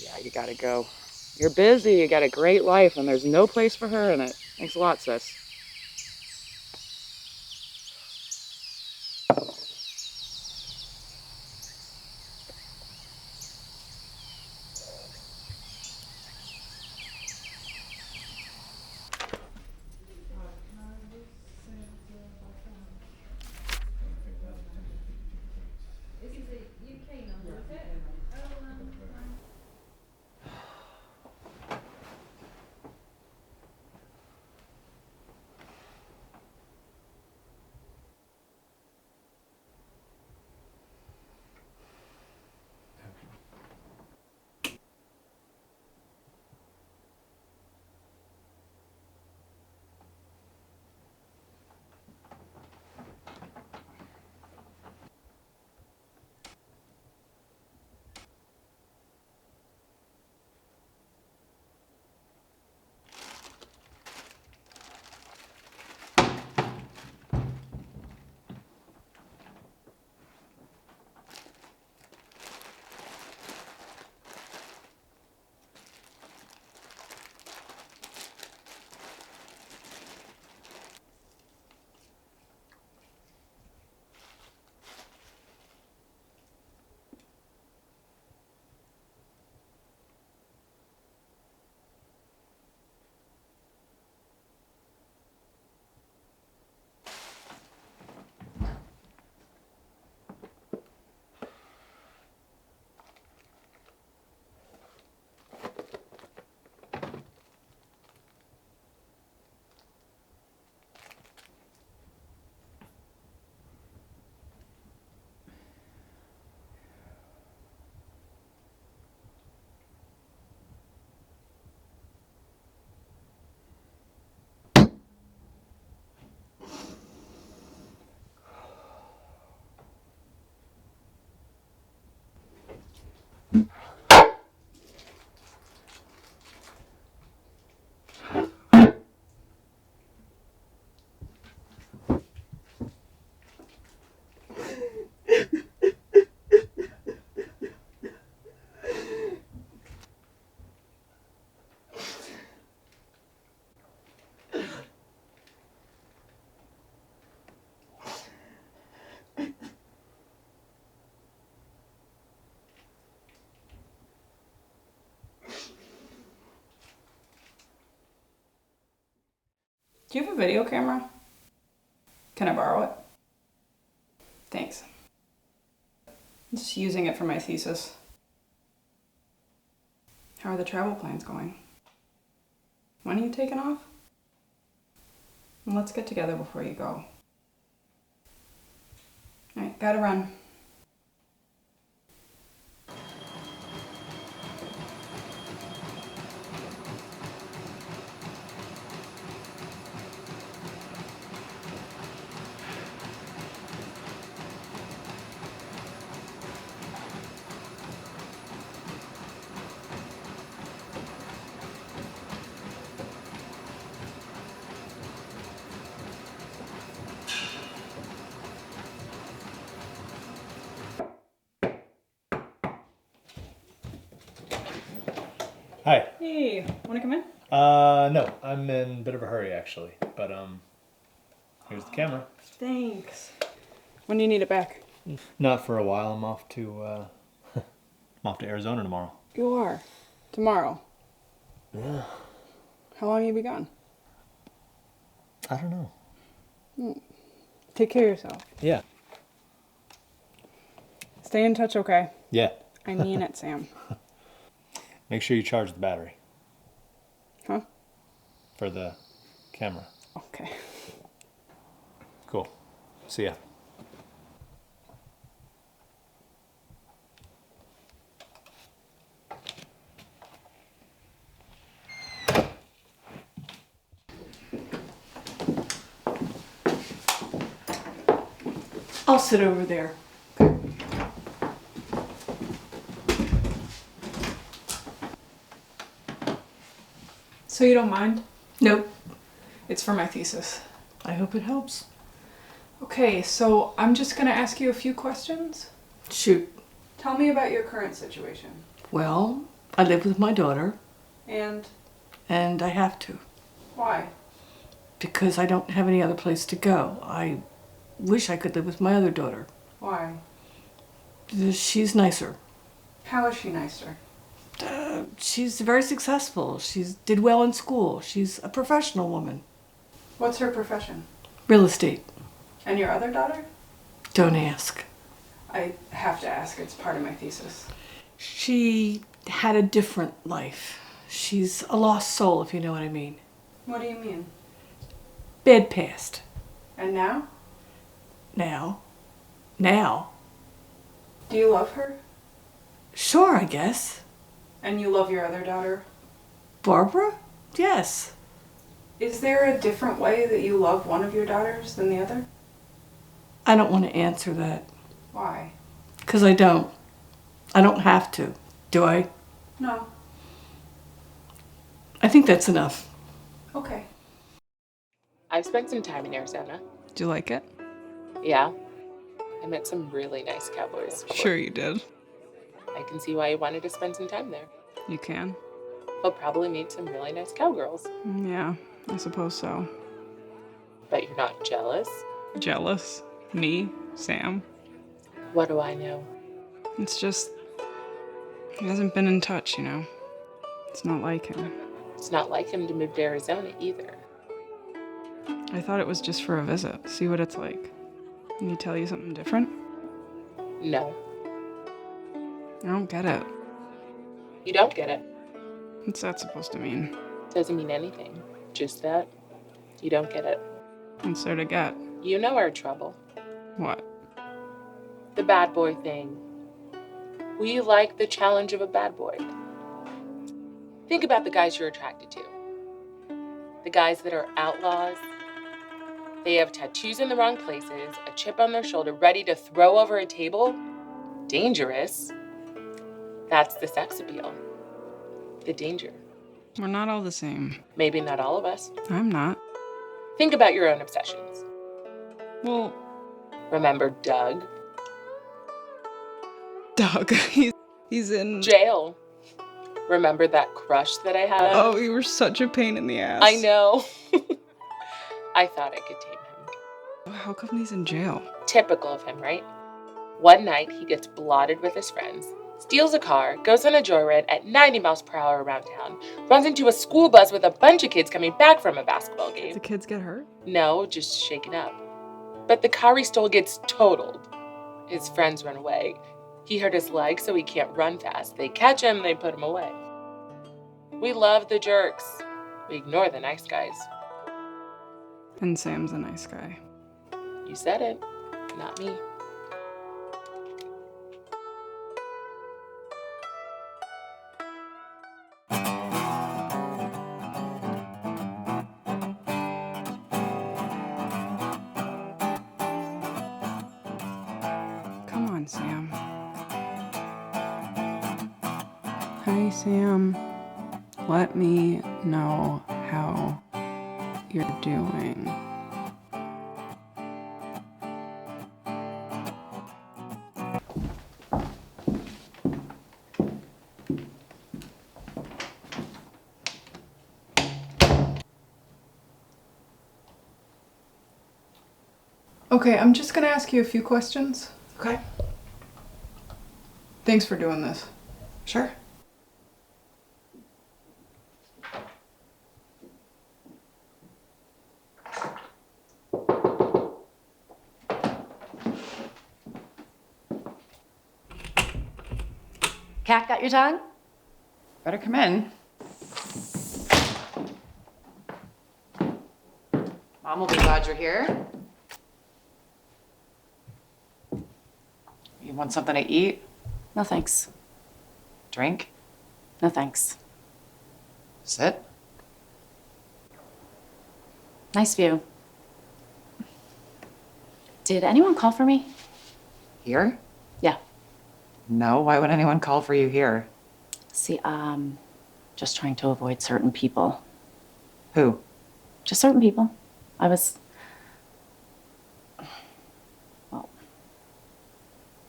[SPEAKER 6] Yeah, you gotta go. You're busy, you got a great life, and there's no place for her in it. Thanks a lot, sis.
[SPEAKER 7] Do you have a video camera? Can I borrow it? Thanks. I'm just using it for my thesis. How are the travel plans going? When are you taking off? Well, let's get together before you go. Alright, gotta run.
[SPEAKER 11] Hi.
[SPEAKER 7] Hey, wanna come in?
[SPEAKER 11] No, I'm in a bit of a hurry actually, but here's the camera.
[SPEAKER 7] Thanks. When do you need it back?
[SPEAKER 11] Not for a while. I'm off to I'm off to Arizona tomorrow.
[SPEAKER 7] You are. Tomorrow.
[SPEAKER 11] Yeah.
[SPEAKER 7] How long you be gone?
[SPEAKER 11] I don't know.
[SPEAKER 7] Take care of yourself.
[SPEAKER 11] Yeah.
[SPEAKER 7] Stay in touch, okay?
[SPEAKER 11] Yeah.
[SPEAKER 7] I mean it, Sam.
[SPEAKER 11] Make sure you charge the battery.
[SPEAKER 7] Huh?
[SPEAKER 11] For the camera.
[SPEAKER 7] Okay.
[SPEAKER 11] Cool. See ya.
[SPEAKER 1] I'll sit over there.
[SPEAKER 7] So you don't mind?
[SPEAKER 1] Nope.
[SPEAKER 7] It's for my thesis.
[SPEAKER 1] I hope it helps.
[SPEAKER 7] Okay, so I'm just gonna ask you a few questions.
[SPEAKER 1] Shoot.
[SPEAKER 7] Tell me about your current situation.
[SPEAKER 1] Well, I live with my daughter,
[SPEAKER 7] And
[SPEAKER 1] and I have to,
[SPEAKER 7] why?
[SPEAKER 1] because I don't have any other place to go. I wish I could live with my other daughter.
[SPEAKER 7] Why?
[SPEAKER 1] She's nicer.
[SPEAKER 7] How is she nicer?
[SPEAKER 1] She's very successful. She's did well in school. She's a professional woman.
[SPEAKER 7] What's her profession?
[SPEAKER 1] Real estate.
[SPEAKER 7] And your other daughter?
[SPEAKER 1] Don't ask.
[SPEAKER 7] I have to ask, it's part of my thesis.
[SPEAKER 1] She had a different life. She's a lost soul, if you know what I mean.
[SPEAKER 7] What do you mean?
[SPEAKER 1] Bad past.
[SPEAKER 7] And now?
[SPEAKER 1] Now.
[SPEAKER 7] Do you love her?
[SPEAKER 1] Sure, I guess.
[SPEAKER 7] And you love your other daughter?
[SPEAKER 1] Barbara? Yes.
[SPEAKER 7] Is there a different way that you love one of your daughters than the other?
[SPEAKER 1] I don't want to answer that.
[SPEAKER 7] Why?
[SPEAKER 1] Because I don't. I don't have to. Do I?
[SPEAKER 7] No.
[SPEAKER 1] I think that's enough.
[SPEAKER 7] Okay.
[SPEAKER 10] I've spent some time in Arizona.
[SPEAKER 7] Do you like it?
[SPEAKER 10] Yeah. I met some really nice cowboys.
[SPEAKER 7] Sure you did.
[SPEAKER 10] I can see why you wanted to spend some time there.
[SPEAKER 7] You can?
[SPEAKER 10] I'll probably meet some really nice cowgirls.
[SPEAKER 7] Yeah, I suppose so.
[SPEAKER 10] Bet you're not jealous.
[SPEAKER 7] Jealous? Me? Sam?
[SPEAKER 10] What do I know?
[SPEAKER 7] It's just, he hasn't been in touch, you know? It's not like him.
[SPEAKER 10] It's not like him to move to Arizona either.
[SPEAKER 7] I thought it was just for a visit, see what it's like. Did he tell you something different?
[SPEAKER 10] No.
[SPEAKER 7] I don't get it.
[SPEAKER 10] You don't get it.
[SPEAKER 7] What's that supposed to mean?
[SPEAKER 10] Doesn't mean anything. Just that you don't get it.
[SPEAKER 7] What's there to get?
[SPEAKER 10] You know our trouble.
[SPEAKER 7] What?
[SPEAKER 10] The bad boy thing. We like the challenge of a bad boy. Think about the guys you're attracted to. The guys that are outlaws. They have tattoos in the wrong places, a chip on their shoulder, ready to throw over a table. Dangerous. That's the sex appeal. The danger.
[SPEAKER 7] We're not all the same.
[SPEAKER 10] Maybe not all of us.
[SPEAKER 7] I'm not.
[SPEAKER 10] Think about your own obsessions.
[SPEAKER 7] Well,
[SPEAKER 10] remember Doug?
[SPEAKER 7] Doug, he's in
[SPEAKER 10] jail. Remember that crush that I had?
[SPEAKER 7] Oh, you were such a pain in the ass.
[SPEAKER 10] I know. I thought I could tame him.
[SPEAKER 7] How come he's in jail?
[SPEAKER 10] Typical of him, right? One night, he gets blotted with his friends, steals a car, goes on a joyride at 90 miles per hour around town, runs into a school bus with a bunch of kids coming back from a basketball game.
[SPEAKER 7] The kids get hurt?
[SPEAKER 10] No, just shaken up. But the car he stole gets totaled. His friends run away. He hurt his leg, so he can't run fast. They catch him, they put him away. We love the jerks. We ignore the nice guys.
[SPEAKER 7] And Sam's a nice guy.
[SPEAKER 10] You said it, not me.
[SPEAKER 7] Come on, Sam. Hi, Sam. Let me know how you're doing. Okay, I'm just gonna ask you a few questions.
[SPEAKER 6] Okay.
[SPEAKER 7] Thanks for doing this.
[SPEAKER 6] Sure.
[SPEAKER 14] Cat got your tongue?
[SPEAKER 6] Better come in. Mom will be glad you're here. You want something to eat?
[SPEAKER 14] No thanks.
[SPEAKER 6] Drink?
[SPEAKER 14] No thanks.
[SPEAKER 6] Sit?
[SPEAKER 14] Nice view. Did anyone call for me?
[SPEAKER 6] Here?
[SPEAKER 14] Yeah.
[SPEAKER 6] No, why would anyone call for you here?
[SPEAKER 14] See, just trying to avoid certain people.
[SPEAKER 6] Who?
[SPEAKER 14] Just certain people.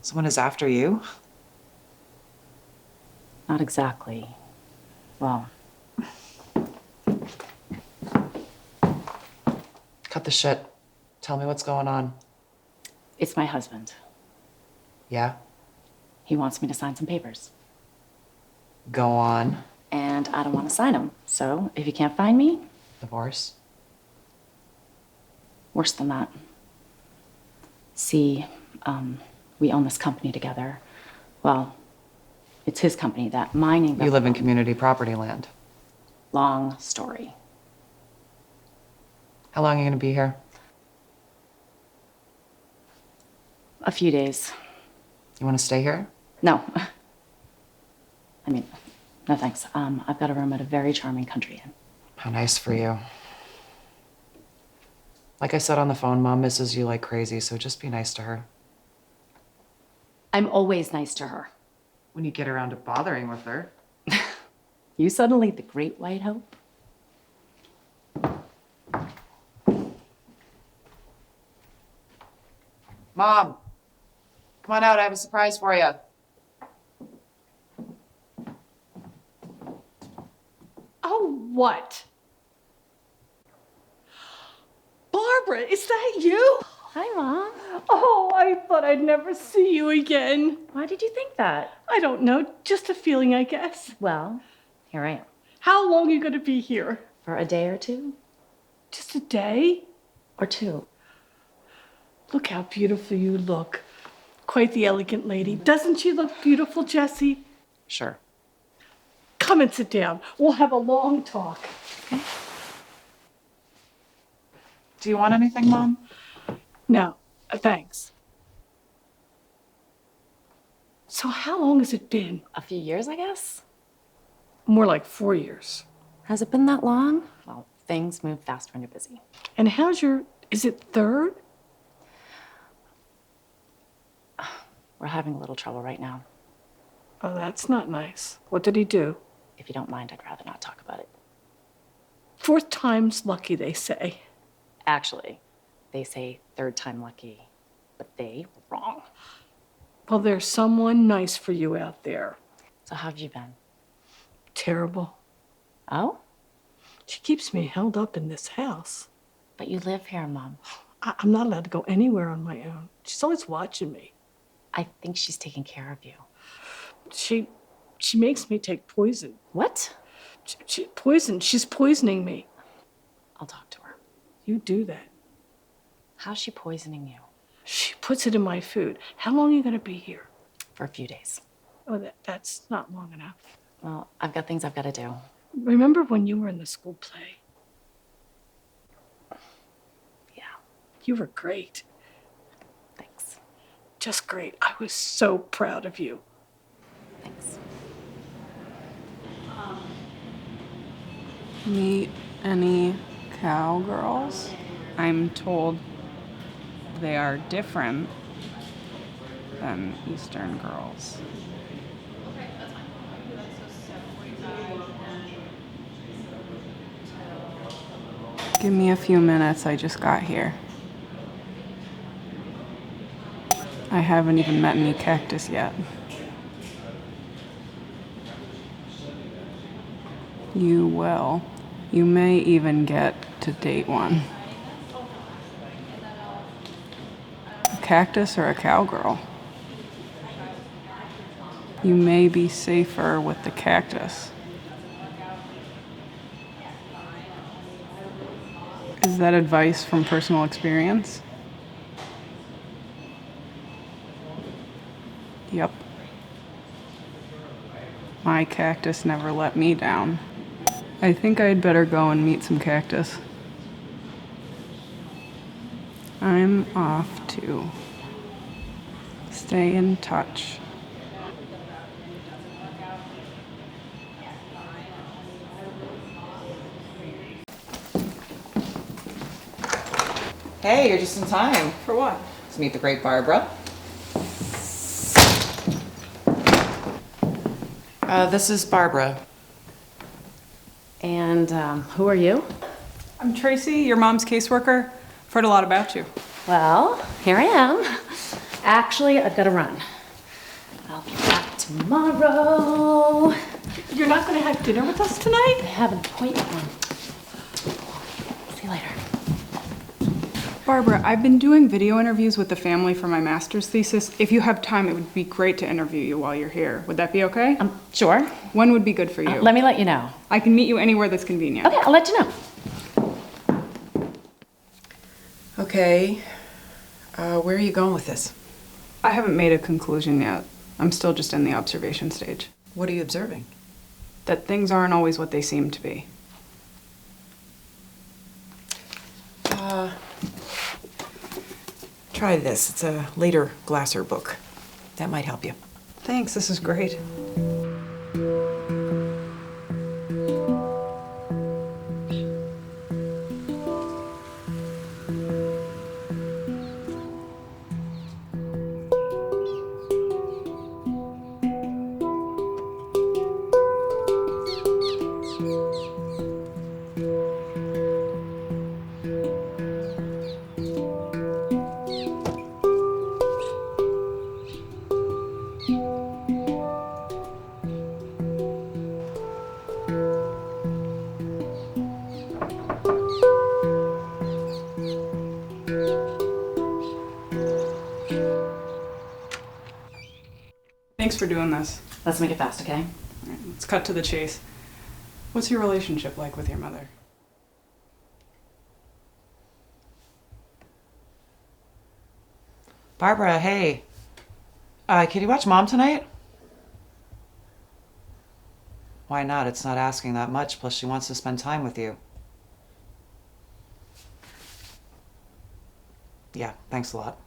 [SPEAKER 6] Someone is after you?
[SPEAKER 14] Not exactly. Well,
[SPEAKER 6] Cut the shit. Tell me what's going on.
[SPEAKER 14] it's my husband.
[SPEAKER 6] Yeah?
[SPEAKER 14] He wants me to sign some papers.
[SPEAKER 6] Go on.
[SPEAKER 14] And I don't want to sign them. So if you can't find me,
[SPEAKER 6] Divorce?
[SPEAKER 14] worse than that. See, we own this company together. Well, it's his company, that mining.
[SPEAKER 6] You live in community property land.
[SPEAKER 14] Long story.
[SPEAKER 6] How long are you gonna be here?
[SPEAKER 14] A few days.
[SPEAKER 6] You wanna stay here?
[SPEAKER 14] No. I mean, no thanks. I've got a room at a very charming country inn.
[SPEAKER 6] How nice for you. Like I said on the phone, Mom misses you like crazy, so just be nice to her.
[SPEAKER 14] I'm always nice to her.
[SPEAKER 6] When you get around to bothering with her.
[SPEAKER 14] You suddenly the great white hope?
[SPEAKER 6] Mom! Come on out, I have a surprise for you.
[SPEAKER 12] Oh, what? Barbara, is that you?
[SPEAKER 14] Hi, Mom.
[SPEAKER 12] Oh, I thought I'd never see you again.
[SPEAKER 14] Why did you think that?
[SPEAKER 12] I don't know, just a feeling, I guess.
[SPEAKER 14] Well, here I am.
[SPEAKER 12] How long are you going to be here?
[SPEAKER 14] For a day or two?
[SPEAKER 12] Just a day?
[SPEAKER 14] Or two.
[SPEAKER 12] Look how beautiful you look. Quite the elegant lady. Doesn't she look beautiful, Jessie?
[SPEAKER 6] Sure.
[SPEAKER 12] Come and sit down. We'll have a long talk.
[SPEAKER 6] Okay. Do you want anything, Mom?
[SPEAKER 12] No, thanks. So how long has it been?
[SPEAKER 14] A few years, I guess.
[SPEAKER 12] More like 4 years.
[SPEAKER 14] Has it been that long? Well, things move fast when you're busy.
[SPEAKER 12] And how's your, is it third?
[SPEAKER 14] We're having a little trouble right now.
[SPEAKER 12] Oh, that's not nice. What did he do?
[SPEAKER 14] If you don't mind, I'd rather not talk about it.
[SPEAKER 12] Fourth time's lucky, they say.
[SPEAKER 14] Actually, they say third time lucky, but they were wrong.
[SPEAKER 12] Well, there's someone nice for you out there.
[SPEAKER 14] So how have you been?
[SPEAKER 12] Terrible.
[SPEAKER 14] Oh?
[SPEAKER 12] She keeps me held up in this house.
[SPEAKER 14] But you live here, Mom.
[SPEAKER 12] I'm not allowed to go anywhere on my own. She's always watching me.
[SPEAKER 14] I think she's taking care of you.
[SPEAKER 12] She makes me take poison.
[SPEAKER 14] What?
[SPEAKER 12] Poison. She's poisoning me.
[SPEAKER 14] I'll talk to her.
[SPEAKER 12] You do that.
[SPEAKER 14] How's she poisoning you?
[SPEAKER 12] She puts it in my food. How long are you going to be here?
[SPEAKER 14] For a few days.
[SPEAKER 12] Oh, that's not long enough.
[SPEAKER 14] Well, I've got things I've got to do.
[SPEAKER 12] Remember when you were in the school play?
[SPEAKER 14] Yeah.
[SPEAKER 12] You were great.
[SPEAKER 14] Thanks.
[SPEAKER 12] Just great. I was so proud of you.
[SPEAKER 14] Thanks.
[SPEAKER 7] Meet any cowgirls? I'm told they are different than Eastern girls. Give me a few minutes, I just got here. I haven't even met any cactus yet. You will. You may even get to date one. A cactus or a cowgirl? You may be safer with the cactus. Is that advice from personal experience? Yep. My cactus never let me down. I think I'd better go and meet some cactus. I'm off too. Stay in touch.
[SPEAKER 6] Hey, you're just in time.
[SPEAKER 7] For what?
[SPEAKER 6] To meet the great Barbara. This is Barbara.
[SPEAKER 14] And who are you?
[SPEAKER 7] I'm Tracy, your mom's caseworker. I've heard a lot about you.
[SPEAKER 14] Well, here I am. Actually, I've got to run. I'll be back tomorrow.
[SPEAKER 12] You're not going to have dinner with us tonight?
[SPEAKER 14] I have an appointment. See you later.
[SPEAKER 7] Barbara, I've been doing video interviews with the family for my master's thesis. If you have time, it would be great to interview you while you're here. Would that be okay?
[SPEAKER 14] Sure.
[SPEAKER 7] When would be good for you?
[SPEAKER 14] Let me let you know.
[SPEAKER 7] I can meet you anywhere that's convenient.
[SPEAKER 14] Okay, I'll let you know.
[SPEAKER 9] Okay. Where are you going with this?
[SPEAKER 7] I haven't made a conclusion yet. I'm still just in the observation stage.
[SPEAKER 9] What are you observing?
[SPEAKER 7] That things aren't always what they seem to be.
[SPEAKER 9] Try this. It's a later Glasser book. That might help you.
[SPEAKER 7] Thanks, this is great. Thanks for doing this.
[SPEAKER 14] Let's make it fast, okay?
[SPEAKER 7] All right, let's cut to the chase. What's your relationship like with your mother?
[SPEAKER 6] Barbara, hey. Can you watch Mom tonight? Why not? It's not asking that much, plus she wants to spend time with you. Yeah, thanks a lot.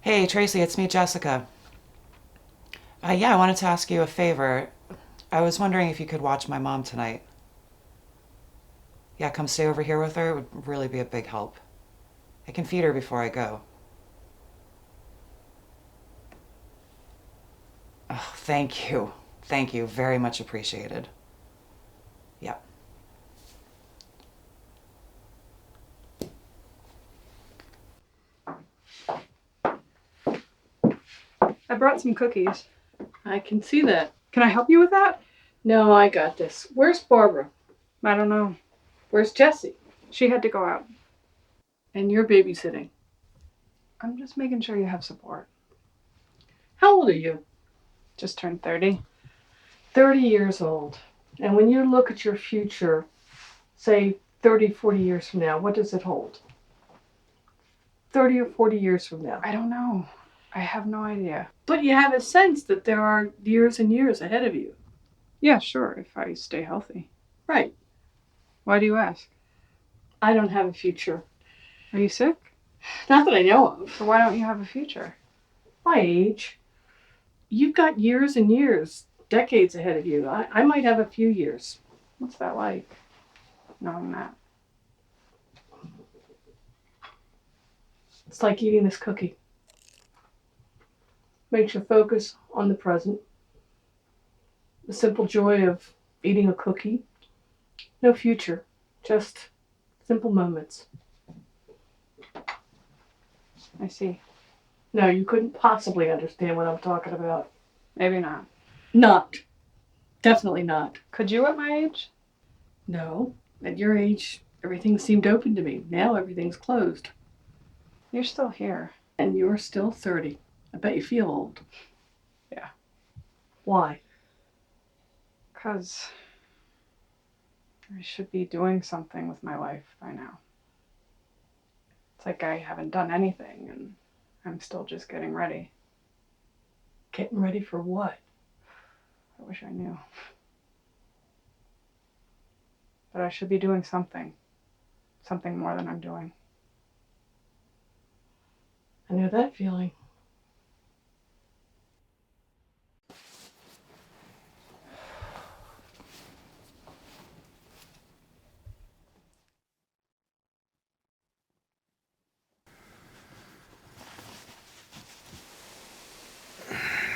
[SPEAKER 6] Hey, Tracy, it's me, Jessica. Yeah, I wanted to ask you a favor. I was wondering if you could watch my mom tonight. Yeah, come stay over here with her. It would really be a big help. I can feed her before I go. Oh, thank you. Thank you. Very much appreciated. Yeah.
[SPEAKER 7] I brought some cookies.
[SPEAKER 12] I can see that.
[SPEAKER 7] Can I help you with that?
[SPEAKER 12] No, I got this. Where's Barbara?
[SPEAKER 7] I don't know.
[SPEAKER 12] Where's Jessie?
[SPEAKER 7] She had to go out.
[SPEAKER 12] And you're babysitting.
[SPEAKER 7] I'm just making sure you have support.
[SPEAKER 12] How old are you?
[SPEAKER 7] Just turned 30.
[SPEAKER 12] 30 years old. And when you look at your future, say 30, 40 years from now, what does it hold? 30 or 40 years from now.
[SPEAKER 7] I don't know. I have no idea.
[SPEAKER 12] But you have a sense that there are years and years ahead of you.
[SPEAKER 7] Yeah, sure, if I stay healthy.
[SPEAKER 12] Right.
[SPEAKER 7] Why do you ask?
[SPEAKER 12] I don't have a future.
[SPEAKER 7] Are you sick?
[SPEAKER 12] Not that I know of.
[SPEAKER 7] So why don't you have a future?
[SPEAKER 12] My age. You've got years and years, decades ahead of you. I might have a few years.
[SPEAKER 7] What's that like, knowing that?
[SPEAKER 12] It's like eating this cookie. Makes you focus on the present. The simple joy of eating a cookie. No future, just simple moments.
[SPEAKER 7] I see.
[SPEAKER 12] No, you couldn't possibly understand what I'm talking about.
[SPEAKER 7] Maybe not.
[SPEAKER 12] Not. Definitely not.
[SPEAKER 7] Could you at my age?
[SPEAKER 12] No. At your age, everything seemed open to me. Now everything's closed.
[SPEAKER 7] You're still here.
[SPEAKER 12] And you're still 30. I bet you feel old.
[SPEAKER 7] Yeah.
[SPEAKER 12] Why?
[SPEAKER 7] 'Cause I should be doing something with my life by now. It's like I haven't done anything and I'm still just getting ready.
[SPEAKER 12] Getting ready for what?
[SPEAKER 7] I wish I knew. But I should be doing something. Something more than I'm doing.
[SPEAKER 12] I know that feeling.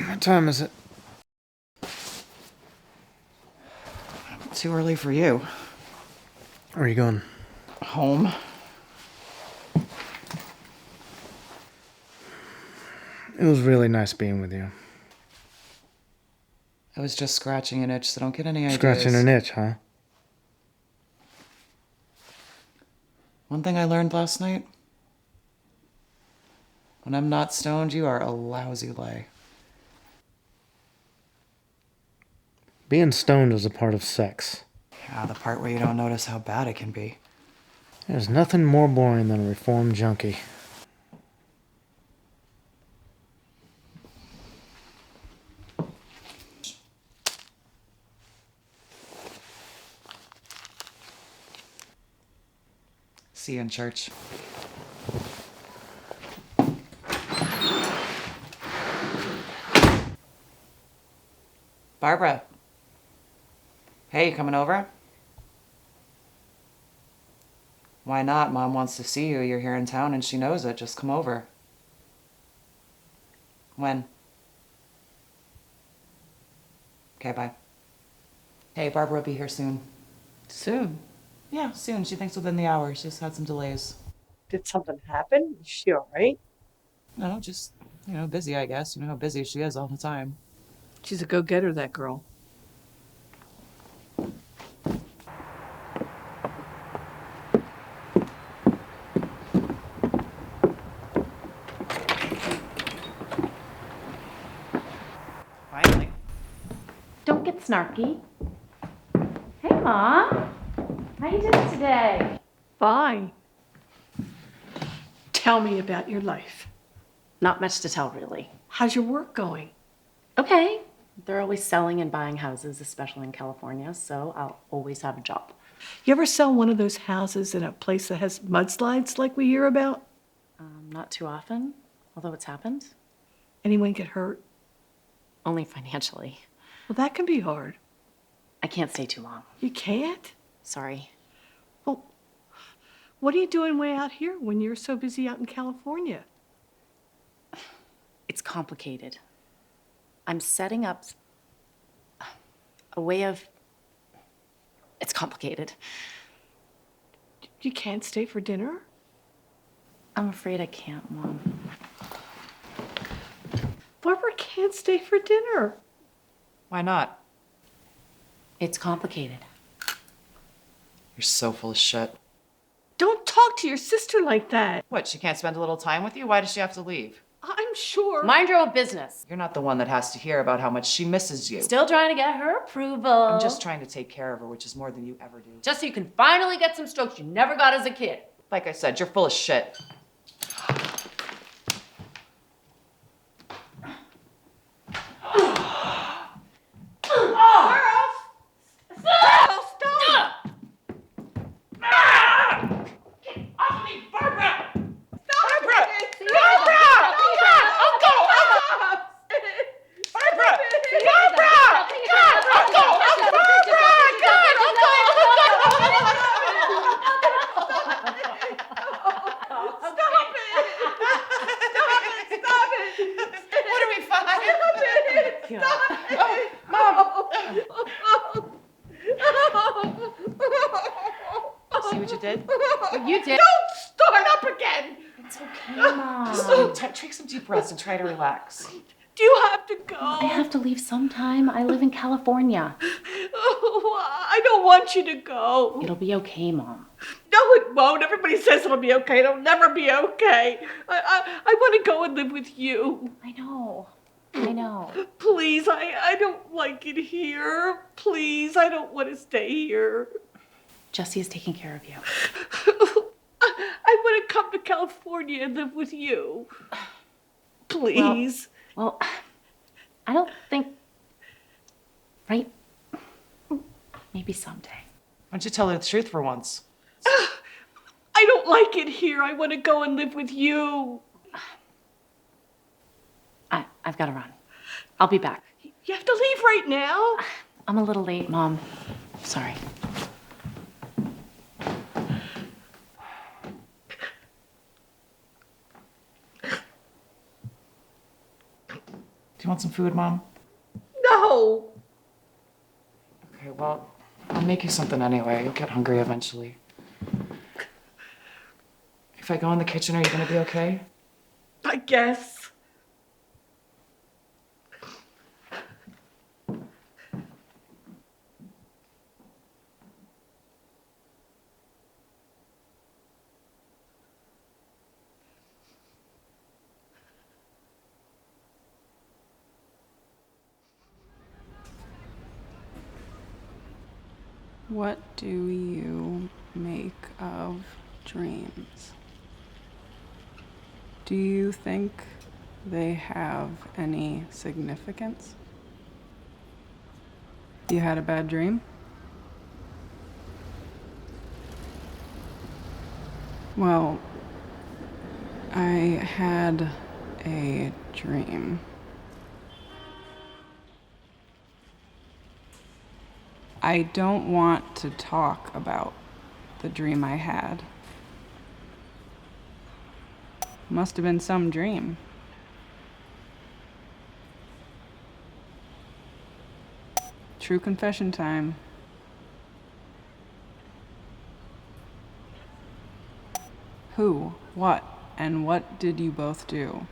[SPEAKER 4] What time is it?
[SPEAKER 8] Too early for you.
[SPEAKER 4] Where are you going?
[SPEAKER 8] Home.
[SPEAKER 4] It was really nice being with you.
[SPEAKER 8] I was just scratching an itch, so don't get any ideas.
[SPEAKER 4] Scratching an itch, huh?
[SPEAKER 8] One thing I learned last night. When I'm not stoned, you are a lousy lay.
[SPEAKER 4] Being stoned is a part of sex.
[SPEAKER 8] Yeah, the part where you don't notice how bad it can be.
[SPEAKER 4] There's nothing more boring than a reformed junkie.
[SPEAKER 8] See you in church. Barbara. Hey, you coming over? Why not? Mom wants to see you. You're here in town and she knows it. Just come over. When? Okay, bye. Hey, Barbara will be here soon.
[SPEAKER 12] Soon?
[SPEAKER 8] Yeah, soon. She thinks within the hour. She's just had some delays.
[SPEAKER 12] Did something happen? Is she all right?
[SPEAKER 8] No, just, busy, I guess. You know how busy she is all the time.
[SPEAKER 12] She's a go-getter, that girl.
[SPEAKER 8] Finally.
[SPEAKER 14] Don't get snarky. Hey, Mom. How you doing today?
[SPEAKER 12] Fine. Tell me about your life.
[SPEAKER 14] Not much to tell, really.
[SPEAKER 12] How's your work going?
[SPEAKER 14] Okay. They're always selling and buying houses, especially in California, so I'll always have a job.
[SPEAKER 12] You ever sell one of those houses in a place that has mudslides like we hear about?
[SPEAKER 14] Not too often, although it's happened.
[SPEAKER 12] Anyone get hurt?
[SPEAKER 14] Only financially.
[SPEAKER 12] Well, that can be hard.
[SPEAKER 14] I can't stay too long.
[SPEAKER 12] You can't?
[SPEAKER 14] Sorry.
[SPEAKER 12] Well, what are you doing way out here when you're so busy out in California?
[SPEAKER 14] It's complicated. I'm setting up a way of... It's complicated.
[SPEAKER 12] You can't stay for dinner?
[SPEAKER 14] I'm afraid I can't, Mom.
[SPEAKER 12] Barbara can't stay for dinner.
[SPEAKER 8] Why not?
[SPEAKER 14] It's complicated.
[SPEAKER 6] You're so full of shit.
[SPEAKER 12] Don't talk to your sister like that.
[SPEAKER 6] What, she can't spend a little time with you? Why does she have to leave?
[SPEAKER 12] I'm sure.
[SPEAKER 14] Mind your own business.
[SPEAKER 6] You're not the one that has to hear about how much she misses you.
[SPEAKER 14] Still trying to get her approval.
[SPEAKER 6] I'm just trying to take care of her, which is more than you ever do.
[SPEAKER 14] Just so you can finally get some strokes you never got as a kid.
[SPEAKER 6] Like I said, you're full of shit. See what you did?
[SPEAKER 14] What you did?
[SPEAKER 12] Don't start up again.
[SPEAKER 14] It's okay, Mom.
[SPEAKER 6] Just take some deep breaths and try to relax.
[SPEAKER 12] Do you have to go?
[SPEAKER 14] I have to leave sometime. I live in California.
[SPEAKER 12] Oh, I don't want you to go.
[SPEAKER 14] It'll be okay, Mom.
[SPEAKER 12] No, it won't. Everybody says it'll be okay. It'll never be okay. I want to go and live with you.
[SPEAKER 14] I know. I know.
[SPEAKER 12] Please, I don't like it here. Please, I don't want to stay here.
[SPEAKER 14] Jessie is taking care of you.
[SPEAKER 12] I want to come to California and live with you. Please.
[SPEAKER 14] Well, I don't think... Right? Maybe someday.
[SPEAKER 6] Why don't you tell her the truth for once?
[SPEAKER 12] I don't like it here. I want to go and live with you.
[SPEAKER 14] I've got to run. I'll be back.
[SPEAKER 12] You have to leave right now.
[SPEAKER 14] I'm a little late, Mom. Sorry.
[SPEAKER 6] Do you want some food, Mom?
[SPEAKER 12] No.
[SPEAKER 6] Okay, well, I'll make you something anyway. You'll get hungry eventually. If I go in the kitchen, are you gonna be okay?
[SPEAKER 12] I guess.
[SPEAKER 7] What do you make of dreams? Do you think they have any significance? You had a bad dream? Well, I had a dream. I don't want to talk about the dream I had. Must have been some dream. True confession time. Who, what, and what did you both do?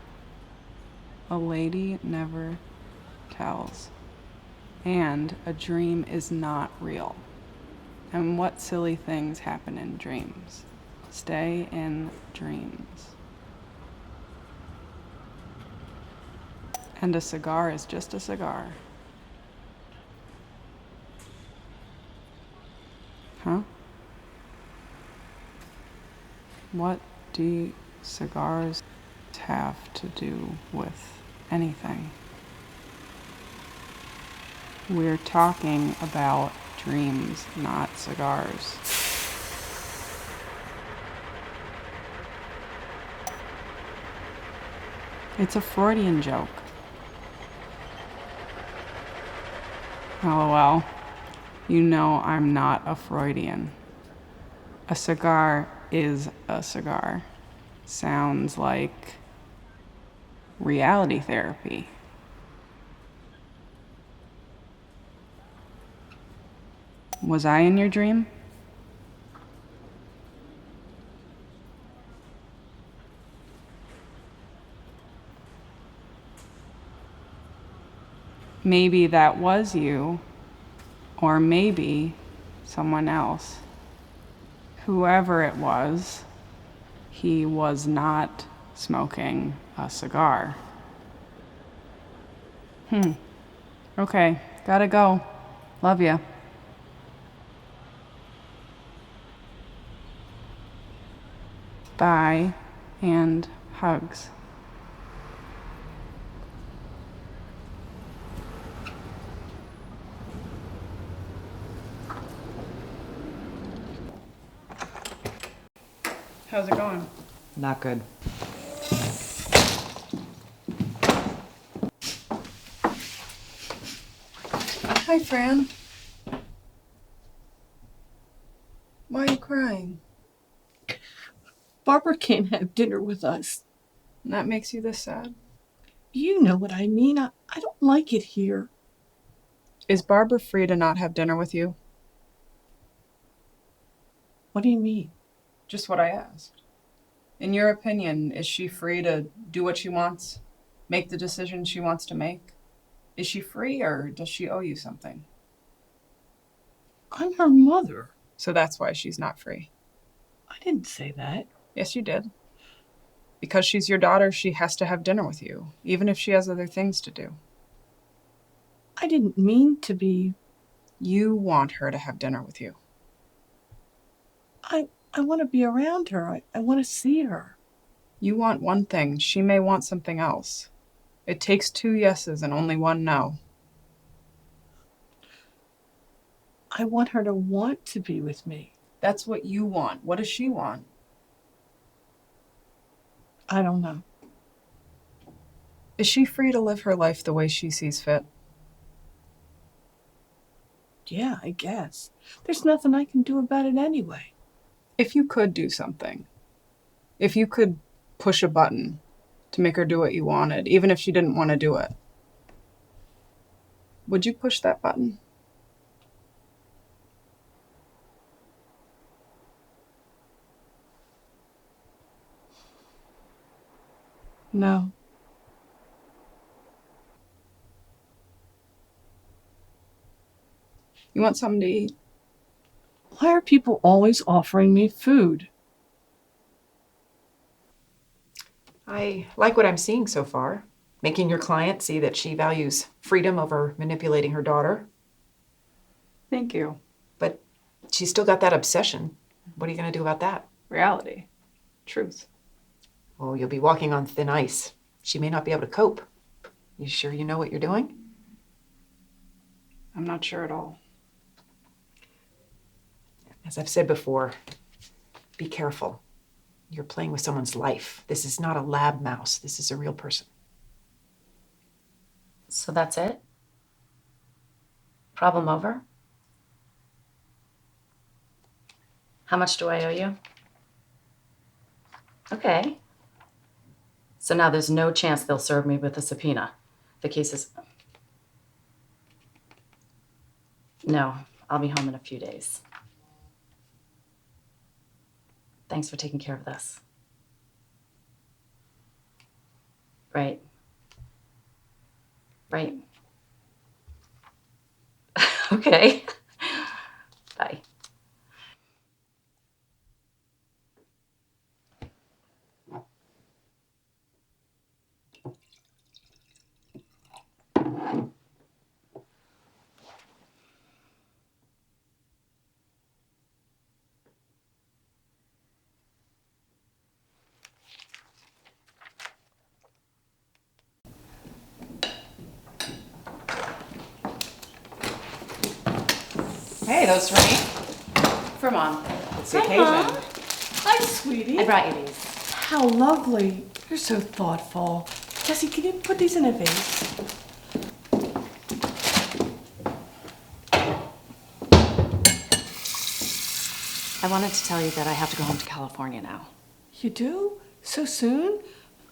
[SPEAKER 7] A lady never tells. And a dream is not real. And what silly things happen in dreams? Stay in dreams. And a cigar is just a cigar. Huh? What do cigars have to do with anything? We're talking about dreams, not cigars. It's a Freudian joke. LOL. You know I'm not a Freudian. A cigar is a cigar. Sounds like reality therapy. Was I in your dream? Maybe that was you, Or maybe someone else. Whoever it was, he was not smoking a cigar. Okay, gotta go. Love ya. Bye, and hugs. How's it going?
[SPEAKER 6] Not good.
[SPEAKER 7] Hi, Fran. Why are you crying?
[SPEAKER 12] Barbara can't have dinner with us.
[SPEAKER 7] And that makes you this sad?
[SPEAKER 12] You know what I mean. I don't like it here.
[SPEAKER 7] Is Barbara free to not have dinner with you?
[SPEAKER 12] What do you mean?
[SPEAKER 7] Just what I asked. In your opinion, is she free to do what she wants? Make the decisions she wants to make? Is she free, or does she owe you something?
[SPEAKER 12] I'm her mother.
[SPEAKER 7] So that's why she's not free.
[SPEAKER 12] I didn't say that.
[SPEAKER 7] Yes, you did. Because she's your daughter, she has to have dinner with you, even if she has other things to do.
[SPEAKER 12] I didn't mean to be.
[SPEAKER 7] You want her to have dinner with you.
[SPEAKER 12] I want to be around her. I want to see her.
[SPEAKER 7] You want one thing, she may want something else. It takes 2 yeses and only 1 no.
[SPEAKER 12] I want her to want to be with me.
[SPEAKER 7] That's what you want. What does she want?
[SPEAKER 12] I don't know.
[SPEAKER 7] Is she free to live her life the way she sees fit?
[SPEAKER 12] Yeah, I guess. There's nothing I can do about it anyway.
[SPEAKER 7] If you could do something, if you could push a button to make her do what you wanted, even if she didn't want to do it, would you push that button?
[SPEAKER 12] No.
[SPEAKER 7] You want something to eat?
[SPEAKER 12] Why are people always offering me food?
[SPEAKER 9] I like what I'm seeing so far. Making your client see that she values freedom over manipulating her daughter.
[SPEAKER 7] Thank you.
[SPEAKER 9] But she's still got that obsession. What are you going to do about that?
[SPEAKER 7] Reality. Truth.
[SPEAKER 9] Oh, you'll be walking on thin ice. She may not be able to cope. You sure you know what you're doing?
[SPEAKER 7] I'm not sure at all.
[SPEAKER 9] As I've said before, be careful. You're playing with someone's life. This is not a lab mouse. This is a real person.
[SPEAKER 14] So that's it? Problem over? How much do I owe you? Okay. So now there's no chance they'll serve me with a subpoena. The case is... No, I'll be home in a few days. Thanks for taking care of this. Right. Right. Okay. Bye.
[SPEAKER 7] Hey, those for me?
[SPEAKER 14] For Mom.
[SPEAKER 7] It's the occasion.
[SPEAKER 12] Hi, sweetie.
[SPEAKER 14] I brought you these.
[SPEAKER 12] How lovely. You're so thoughtful. Jessie, can you put these in a vase?
[SPEAKER 14] I wanted to tell you that I have to go home to California now.
[SPEAKER 12] You do? So soon?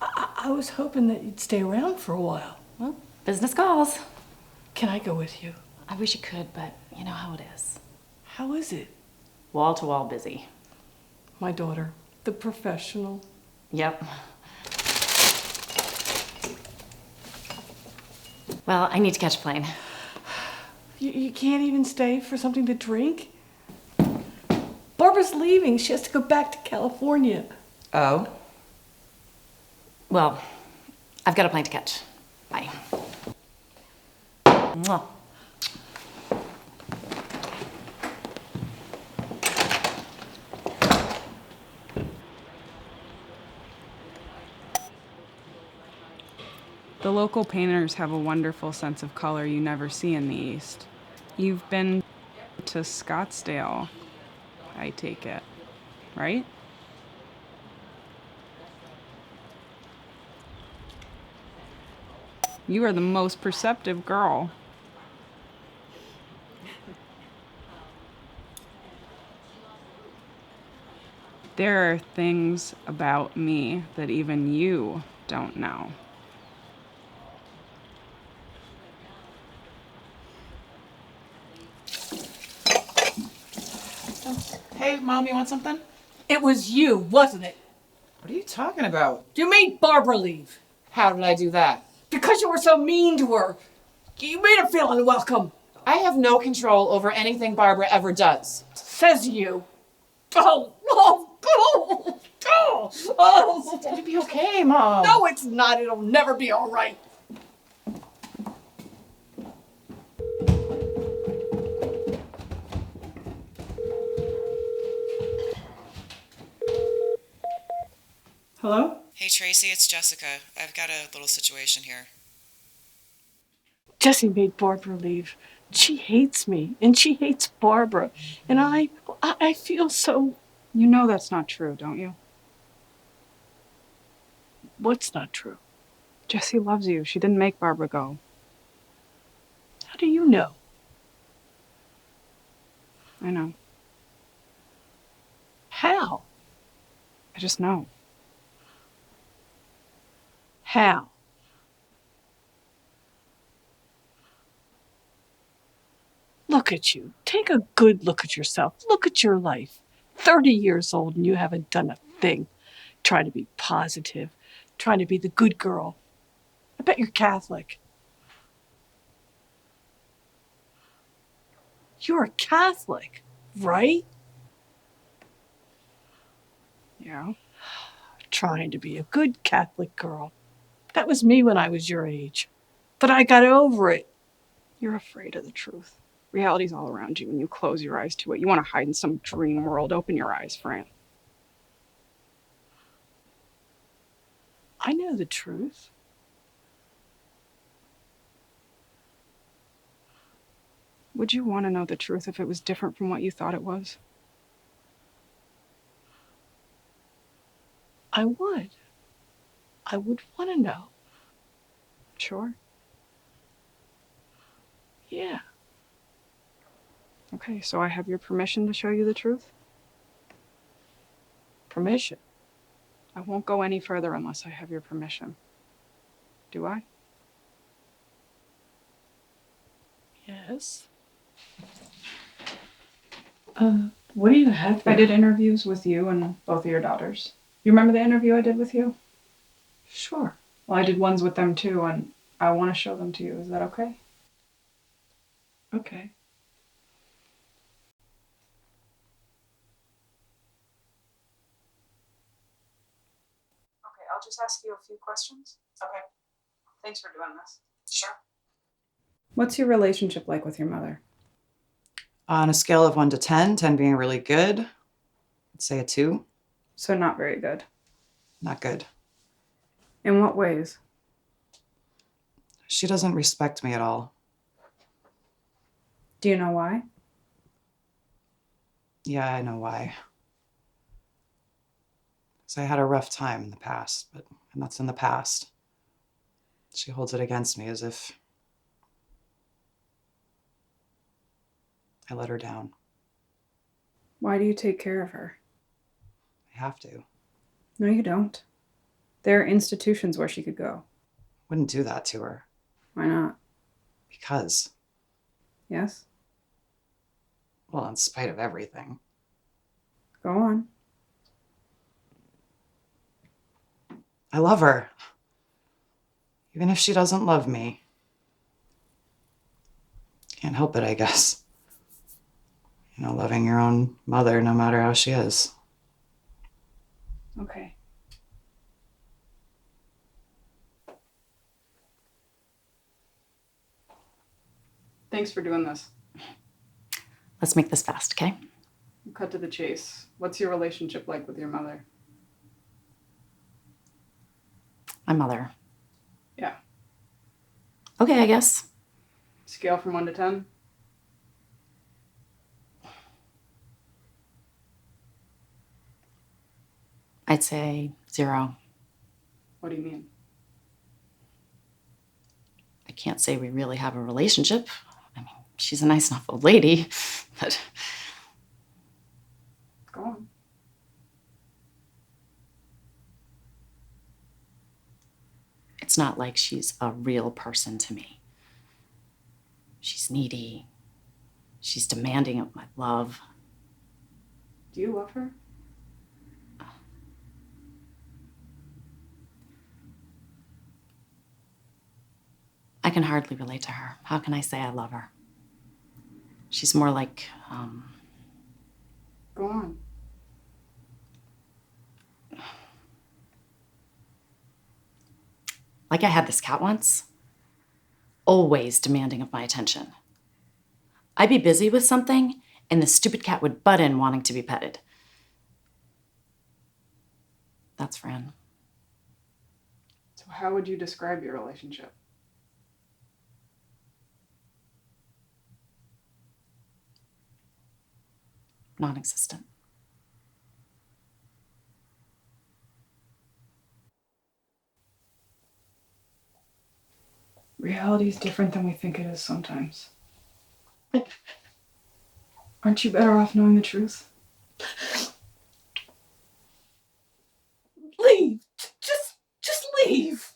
[SPEAKER 12] I was hoping that you'd stay around for a while.
[SPEAKER 14] Well, business calls.
[SPEAKER 12] Can I go with you?
[SPEAKER 14] I wish you could, but you know how it is.
[SPEAKER 12] How is it?
[SPEAKER 14] Wall to wall busy.
[SPEAKER 12] My daughter, the professional.
[SPEAKER 14] Yep. Well, I need to catch a plane.
[SPEAKER 12] You can't even stay for something to drink? Barbara's leaving. She has to go back to California.
[SPEAKER 3] Oh?
[SPEAKER 14] Well, I've got a plane to catch. Bye. Mwah.
[SPEAKER 7] The local painters have a wonderful sense of color you never see in the East. You've been to Scottsdale, I take it, right? You are the most perceptive girl. There are things about me that even you don't know.
[SPEAKER 9] Hey, Mom, you want something?
[SPEAKER 12] It was you, wasn't it?
[SPEAKER 9] What are you talking about?
[SPEAKER 12] You made Barbara leave.
[SPEAKER 9] How did I do that?
[SPEAKER 12] Because you were so mean to her. You made her feel unwelcome.
[SPEAKER 9] I have no control over anything Barbara ever does.
[SPEAKER 12] Says you. Oh.
[SPEAKER 9] It's gonna be okay, Mom.
[SPEAKER 12] No, it's not. It'll never be all right.
[SPEAKER 7] Hello?
[SPEAKER 8] Hey, Tracy, it's Jessica. I've got a little situation here.
[SPEAKER 12] Jessie made Barbara leave. She hates me, and she hates Barbara. And I feel so...
[SPEAKER 7] You know that's not true, don't you?
[SPEAKER 12] What's not true?
[SPEAKER 7] Jessie loves you. She didn't make Barbara go.
[SPEAKER 12] How do you know?
[SPEAKER 7] I know.
[SPEAKER 12] How?
[SPEAKER 7] I just know.
[SPEAKER 12] How? Look at you. Take a good look at yourself. Look at your life. 30 years old and you haven't done a thing. Trying to be positive. Trying to be the good girl. I bet you're Catholic. You're a Catholic, right?
[SPEAKER 7] Yeah.
[SPEAKER 12] Trying to be a good Catholic girl. That was me when I was your age. But I got over it.
[SPEAKER 7] You're afraid of the truth. Reality's all around you and you close your eyes to it. You want to hide in some dream world. Open your eyes, Fran.
[SPEAKER 12] I know the truth.
[SPEAKER 7] Would you want to know the truth if it was different from what you thought it was?
[SPEAKER 12] I would. I would want to know.
[SPEAKER 7] Sure.
[SPEAKER 12] Yeah.
[SPEAKER 7] Okay, so I have your permission to show you the truth?
[SPEAKER 12] Permission?
[SPEAKER 7] I won't go any further unless I have your permission. Do I?
[SPEAKER 12] Yes. What do you have there?
[SPEAKER 7] I did interviews with you and both of your daughters. You remember the interview I did with you?
[SPEAKER 12] Sure.
[SPEAKER 7] Well, I did ones with them too, and I want to show them to you. Is that okay?
[SPEAKER 12] Okay.
[SPEAKER 7] Okay, I'll just ask you a few questions.
[SPEAKER 9] Okay.
[SPEAKER 7] Thanks for doing this.
[SPEAKER 9] Sure.
[SPEAKER 7] What's your relationship like with your mother?
[SPEAKER 6] On a scale of 1 to 10, 10 being really good, I'd say a 2.
[SPEAKER 7] So not very good.
[SPEAKER 6] Not good.
[SPEAKER 7] In what ways?
[SPEAKER 6] She doesn't respect me at all.
[SPEAKER 7] Do you know why?
[SPEAKER 6] Yeah, I know why. 'Cause I had a rough time in the past, and that's in the past. She holds it against me as if I let her down.
[SPEAKER 7] Why do you take care of her?
[SPEAKER 6] I have to.
[SPEAKER 7] No, you don't. There are institutions where she could go.
[SPEAKER 6] Wouldn't do that to her.
[SPEAKER 7] Why not?
[SPEAKER 6] Because,
[SPEAKER 7] Yes?
[SPEAKER 6] well, in spite of everything.
[SPEAKER 7] Go on.
[SPEAKER 6] I love her. Even if she doesn't love me. Can't help it, I guess. Loving your own mother, no matter how she is.
[SPEAKER 7] Okay. Thanks for doing this.
[SPEAKER 14] Let's make this fast, okay?
[SPEAKER 7] Cut to the chase. What's your relationship like with your mother?
[SPEAKER 14] My mother.
[SPEAKER 7] Yeah.
[SPEAKER 14] Okay, I guess.
[SPEAKER 7] Scale from 1 to 10?
[SPEAKER 14] I'd say 0.
[SPEAKER 7] What do you mean?
[SPEAKER 14] I can't say we really have a relationship. I mean, she's a nice enough old lady, but
[SPEAKER 7] Go on.
[SPEAKER 14] it's not like she's a real person to me. She's needy. She's demanding of my love.
[SPEAKER 7] Do you love her?
[SPEAKER 14] I can hardly relate to her. How can I say I love her? She's more like,
[SPEAKER 7] Go on.
[SPEAKER 14] like I had this cat once. Always demanding of my attention. I'd be busy with something, and the stupid cat would butt in wanting to be petted. That's Fran.
[SPEAKER 7] So how would you describe your relationship?
[SPEAKER 14] Non-existent.
[SPEAKER 7] Reality is different than we think it is sometimes. Aren't you better off knowing the truth?
[SPEAKER 12] Leave. Just leave.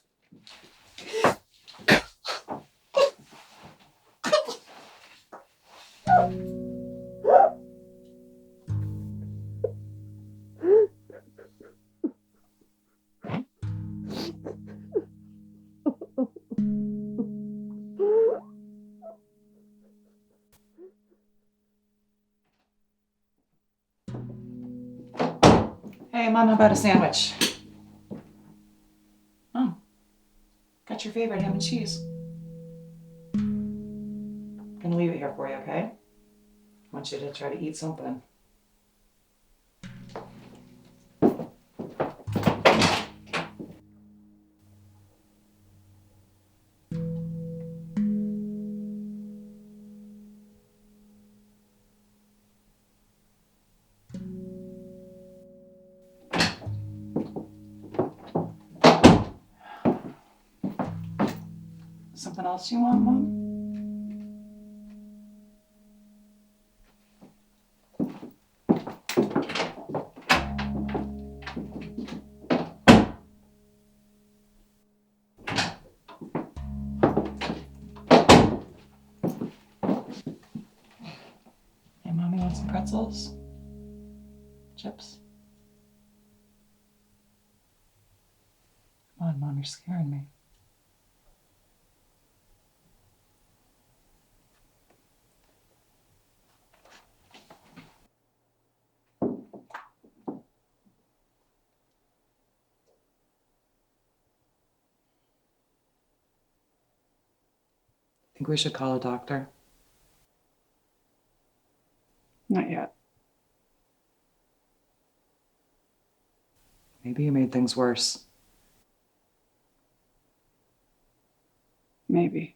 [SPEAKER 6] Hey, Mom, how about a sandwich? Oh, got your favorite ham and cheese. Gonna leave it here for you, okay? I want you to try to eat something. Something else you want, Mom? Hey, Mommy, want some pretzels? Chips? Come on, Mom, you're scaring me. Think we should call a doctor?
[SPEAKER 7] Not yet.
[SPEAKER 6] Maybe you made things worse.
[SPEAKER 7] Maybe.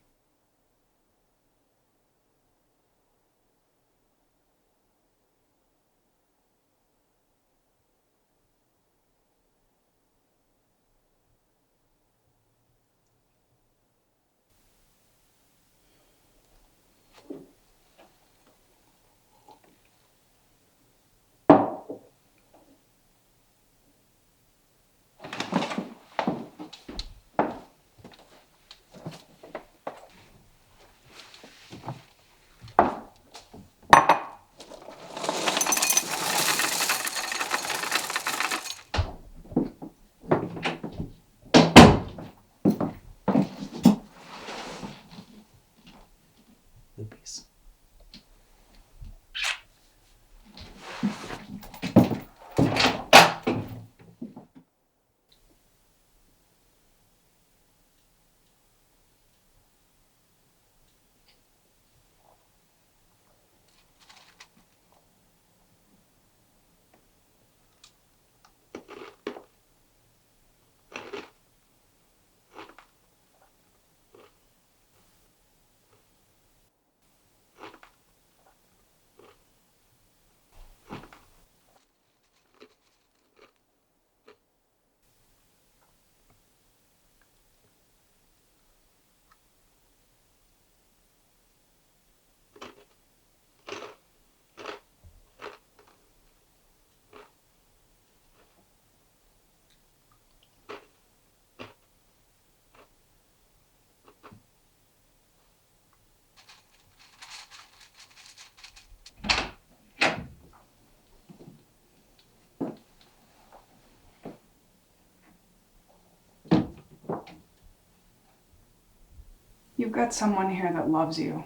[SPEAKER 7] You've got someone here that loves you,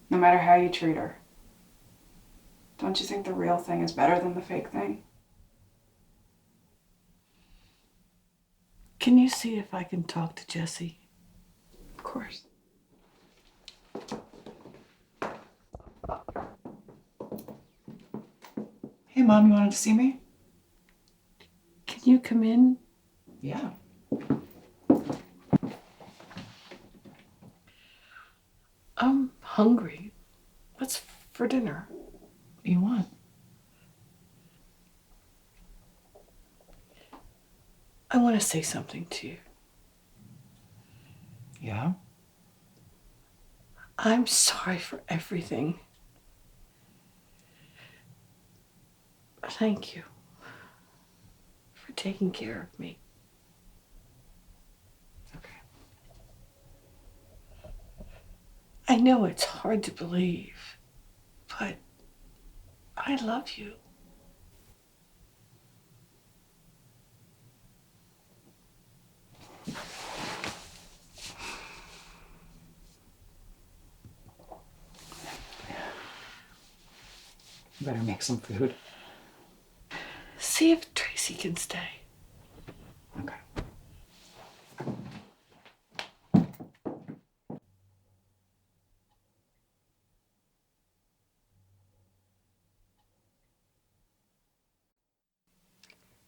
[SPEAKER 7] no matter how you treat her. Don't you think the real thing is better than the fake thing?
[SPEAKER 12] Can you see if I can talk to Jesse?
[SPEAKER 7] Of course.
[SPEAKER 6] Hey, Mom, you wanted to see me?
[SPEAKER 12] Can you come in?
[SPEAKER 6] Yeah.
[SPEAKER 12] I'm hungry. What's for dinner?
[SPEAKER 6] What do you want?
[SPEAKER 12] I want to say something to you.
[SPEAKER 6] Yeah?
[SPEAKER 12] I'm sorry for everything. Thank you for taking care of me.
[SPEAKER 6] Okay.
[SPEAKER 12] I know it's hard to believe, but I love you.
[SPEAKER 6] You better make some food.
[SPEAKER 12] See if Tracy can stay.
[SPEAKER 6] Okay.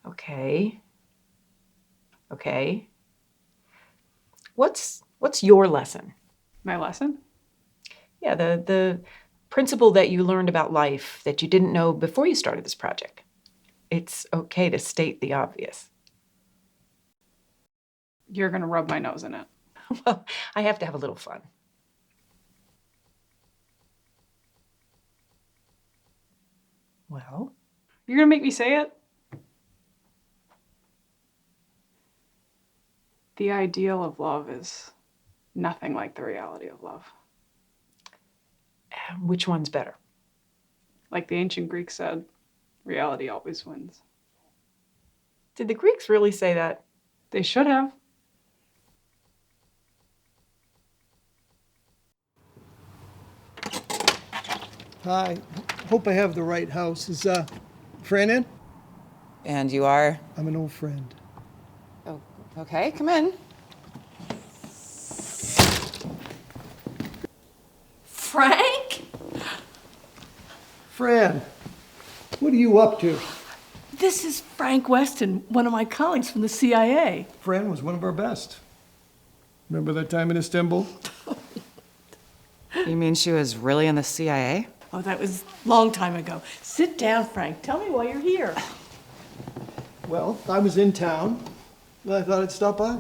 [SPEAKER 9] Okay. Okay. What's your lesson?
[SPEAKER 7] My lesson?
[SPEAKER 9] Yeah, the principle that you learned about life that you didn't know before you started this project. It's okay to state the obvious.
[SPEAKER 7] You're gonna rub my nose in it.
[SPEAKER 9] Well, I have to have a little fun. Well,
[SPEAKER 7] You're gonna make me say it? The ideal of love is nothing like the reality of love.
[SPEAKER 9] which one's better?
[SPEAKER 7] Like the ancient Greeks said, reality always wins.
[SPEAKER 9] Did the Greeks really say that?
[SPEAKER 7] They should have.
[SPEAKER 15] Hi. Hope I have the right house. Is Fran in?
[SPEAKER 6] And you are?
[SPEAKER 15] I'm an old friend.
[SPEAKER 6] Oh, okay, come in.
[SPEAKER 12] Frank?
[SPEAKER 15] Fran, what are you up to?
[SPEAKER 12] This is Frank Weston, one of my colleagues from the CIA.
[SPEAKER 15] Fran was one of our best. Remember that time in Istanbul?
[SPEAKER 8] You mean she was really in the CIA?
[SPEAKER 12] Oh, that was a long time ago. Sit down, Frank. Tell me why you're here.
[SPEAKER 15] Well, I was in town, and I thought I'd stop by.